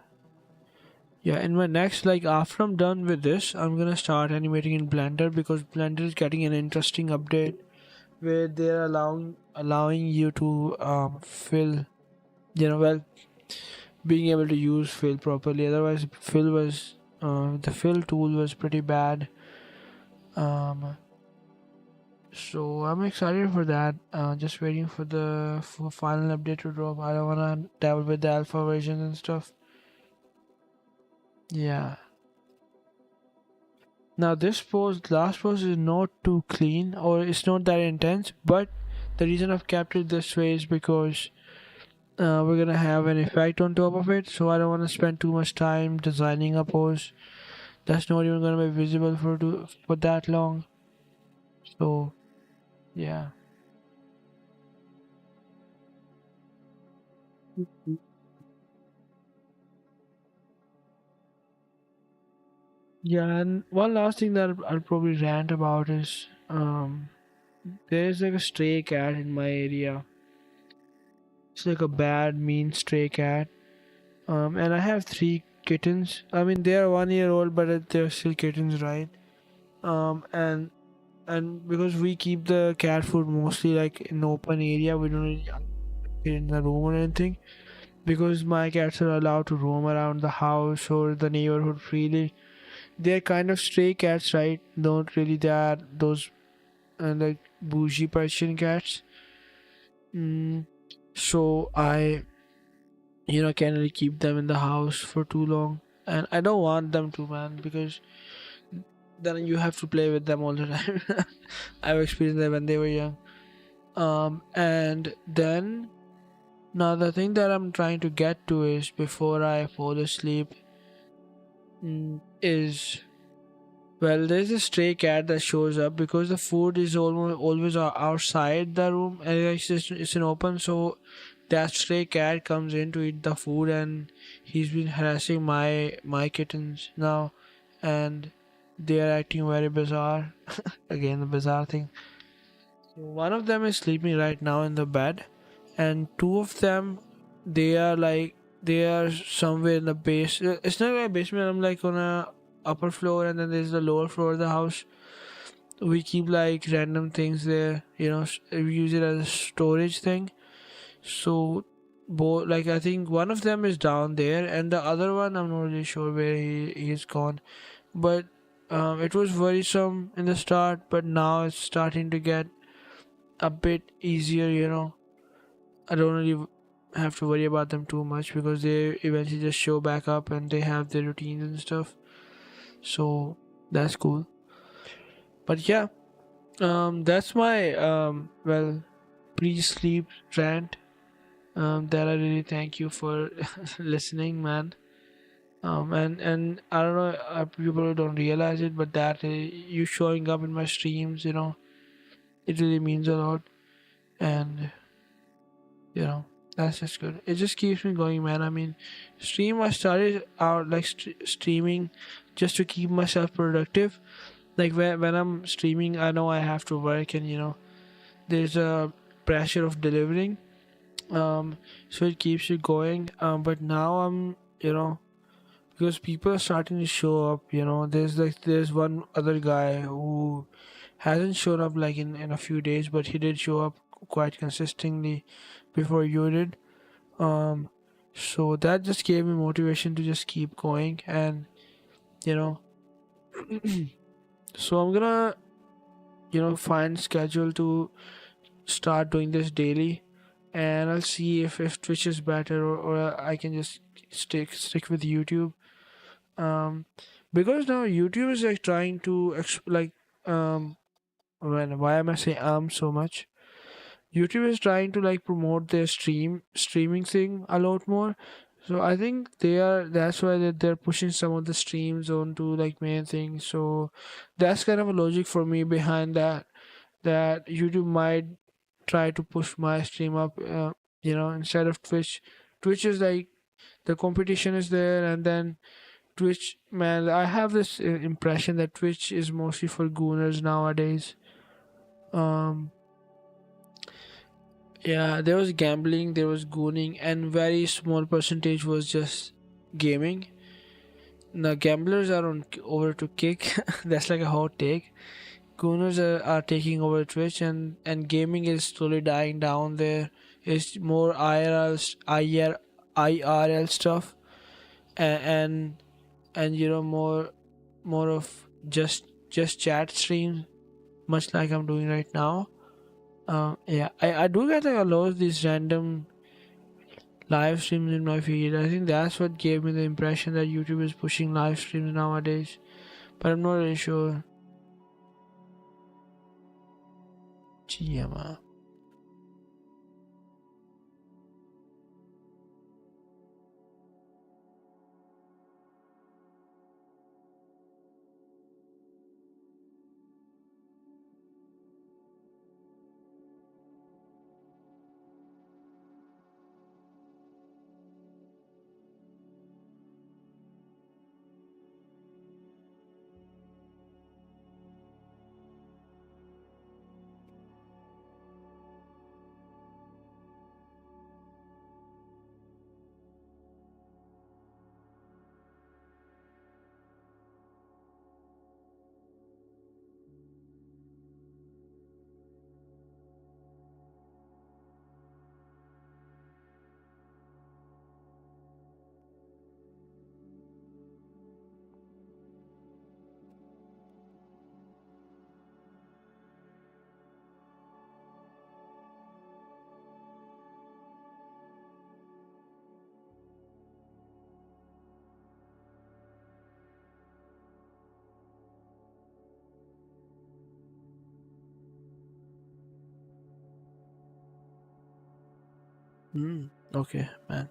yeah, in my next, like after I'm done with this, I'm gonna start animating in Blender, because Blender is getting an interesting update where they're allowing you to fill, well, being able to use fill properly. Otherwise, fill was the fill tool was pretty bad. Um, so I'm excited for that. Just waiting for the final update to drop. I don't wanna dabble with the alpha version and stuff. Yeah. Now this pose, last pose, is not too clean, or it's not that intense. But the reason I've kept it this way is because we're gonna have an effect on top of it. So I don't want to spend too much time designing a pose that's not even gonna be visible for that long. So yeah. Yeah, and one last thing that I'll probably rant about is there's like a stray cat in my area. It's like a bad, mean stray cat. And I have three kittens. I mean, they are 1 year old, but they're still kittens, right? And because we keep the cat food mostly like in open area, we don't really keep it in the room or anything. Because my cats are allowed to roam around the house or the neighborhood freely. They're kind of stray cats, right? Don't really, they are those like bougie Persian cats. Mm, so I, can't really keep them in the house for too long, and I don't want them to, man, because then you have to play with them all the time. I've experienced that when they were young. And then now the thing that I'm trying to get to is, before I fall asleep, is, well, there's a stray cat that shows up because the food is always outside the room, and it's an open. So that stray cat comes in to eat the food, and he's been harassing my kittens now, and they are acting very bizarre. Again, the bizarre thing. So one of them is sleeping right now in the bed, and two of them, they are somewhere in the base. It's not like a basement. I'm like on a upper floor, and then there's the lower floor of the house. We keep like random things there. We use it as a storage thing. So both, like, I think one of them is down there, and the other one, I'm not really sure where he's gone. But it was worrisome in the start, but now it's starting to get a bit easier. I don't really have to worry about them too much, because they eventually just show back up and they have their routines and stuff. So that's cool. But yeah, that's my pre-sleep rant. That I really thank you for listening, man. And I don't know, people don't realize it, but that you showing up in my streams, it really means a lot, and you know that's just good. It just keeps me going, man. I mean, I started out like streaming just to keep myself productive. Like when I'm streaming, I know I have to work, and there's a pressure of delivering. So it keeps you going. But now I'm, because people are starting to show up. There's one other guy who hasn't shown up like in a few days, but he did show up quite consistently before you did. um so that just gave me motivation to just keep going, and you know so I'm gonna find schedule to start doing this daily, and I'll see if Twitch is better, or I can just stick with YouTube. um because now YouTube is like trying to why am I saying so much? YouTube is trying to like promote their streaming thing a lot more. So I think that's why they're pushing some of the streams onto like main things. So that's kind of a logic for me behind that, that YouTube might try to push my stream up, instead of Twitch. Twitch is like the competition is there, and then Twitch, man, I have this impression that Twitch is mostly for gooners nowadays. Um, yeah, there was gambling, there was gooning, and very small percentage was just gaming. Now gamblers are on over to Kick. That's like a hot take. Gooners are taking over Twitch, and gaming is slowly dying down there. It's more IRL stuff, and more of just chat streams, much like I'm doing right now. Yeah, I do get like a lot of these random live streams in my feed. I think that's what gave me the impression that YouTube is pushing live streams nowadays, but I'm not really sure. GMA. Okay, man.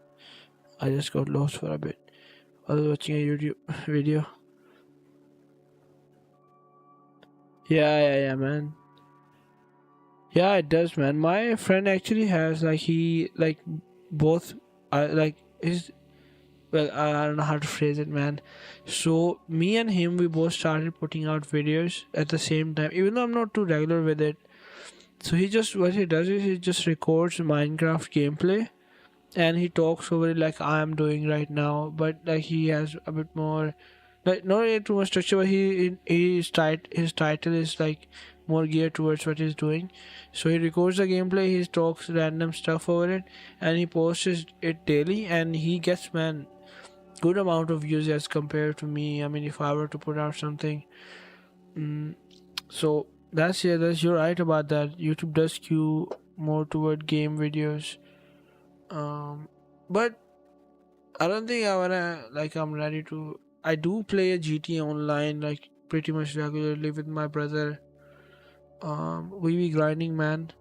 I just got lost for a bit. I was watching a YouTube video. Yeah, man. Yeah, it does, man. My friend actually has like he like both. Like his, well, I don't know how to phrase it, man. So me and him, we both started putting out videos at the same time, even though I'm not too regular with it. So he just what he does is he just records Minecraft gameplay, and he talks over it like I am doing right now, but like he has a bit more, like not really too much structure, but his title is like more geared towards what he's doing. So he records the gameplay, he talks random stuff over it, and he posts it daily, and he gets, man, good amount of views as compared to me. I mean, if I were to put out something, so that's you're right about that. YouTube does skew more toward game videos. But I don't think I'm ready to. I do play a GTA online like pretty much regularly with my brother. We be grinding, man.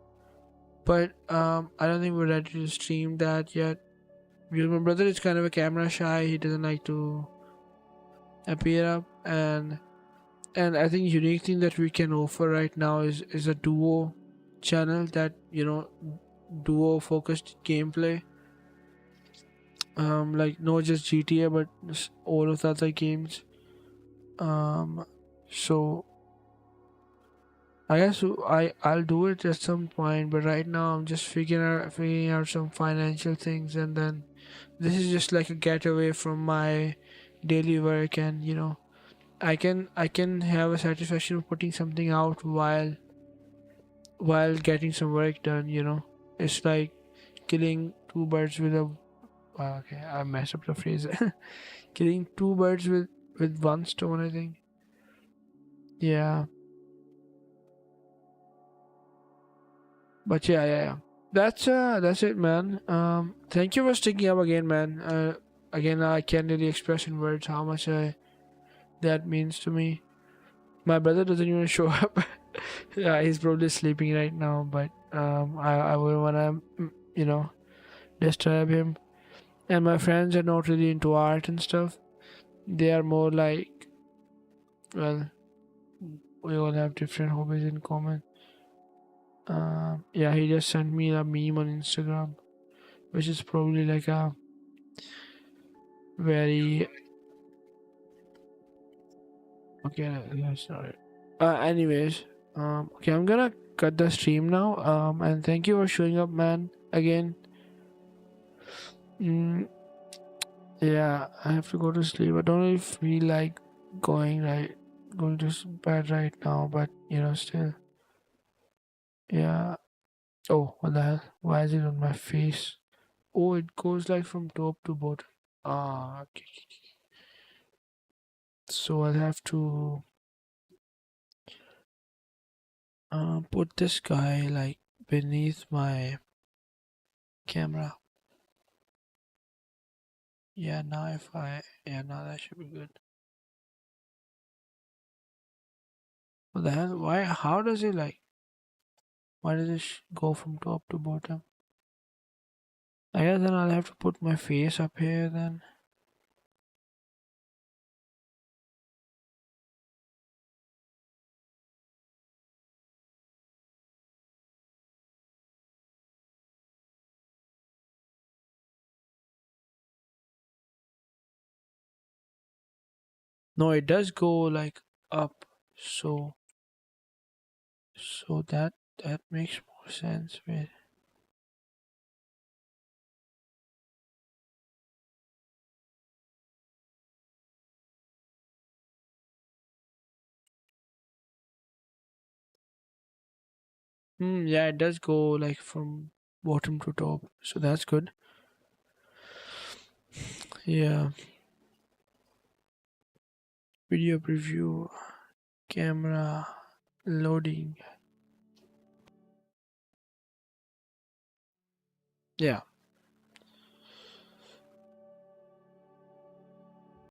But I don't think we're ready to stream that yet. Because my brother is kind of a camera shy. He doesn't like to appear up, and I think unique thing that we can offer right now is a duo channel that duo focused gameplay. Like not just GTA but all of the other games. So I guess I'll do it at some point, but right now I'm just figuring out some financial things, and then this is just like a getaway from my daily work, and I can have a satisfaction of putting something out while getting some work done. It's like killing two birds with a okay, I messed up the phrase. Killing two birds with one stone, I think. Yeah, but yeah. That's it, man. Thank you for sticking up again, man. Again, I can't really express in words how much that means to me. My brother doesn't even show up. Yeah, he's probably sleeping right now, but I wouldn't wanna disturb him. And my friends are not really into art and stuff. They are more like, well, we all have different hobbies in common. Yeah, he just sent me a meme on Instagram, which is probably like a very okay. That's not it. Anyways, okay, I'm gonna cut the stream now. And thank you for showing up, man. Again, mm, yeah, I have to go to sleep. I don't really feel like going to bed right now, but still, yeah. Oh, what the hell? Why is it on my face? Oh, it goes like from top to bottom. Okay. So I'll have to put this guy like beneath my camera. Yeah, now that should be good. What the hell? Why? How does it like? Why does it go from top to bottom? I guess then I'll have to put my face up here then. No, it does go like up. So that makes more sense. Wait. Yeah, it does go like from bottom to top. So that's good. Yeah. Video preview, camera, loading. Yeah.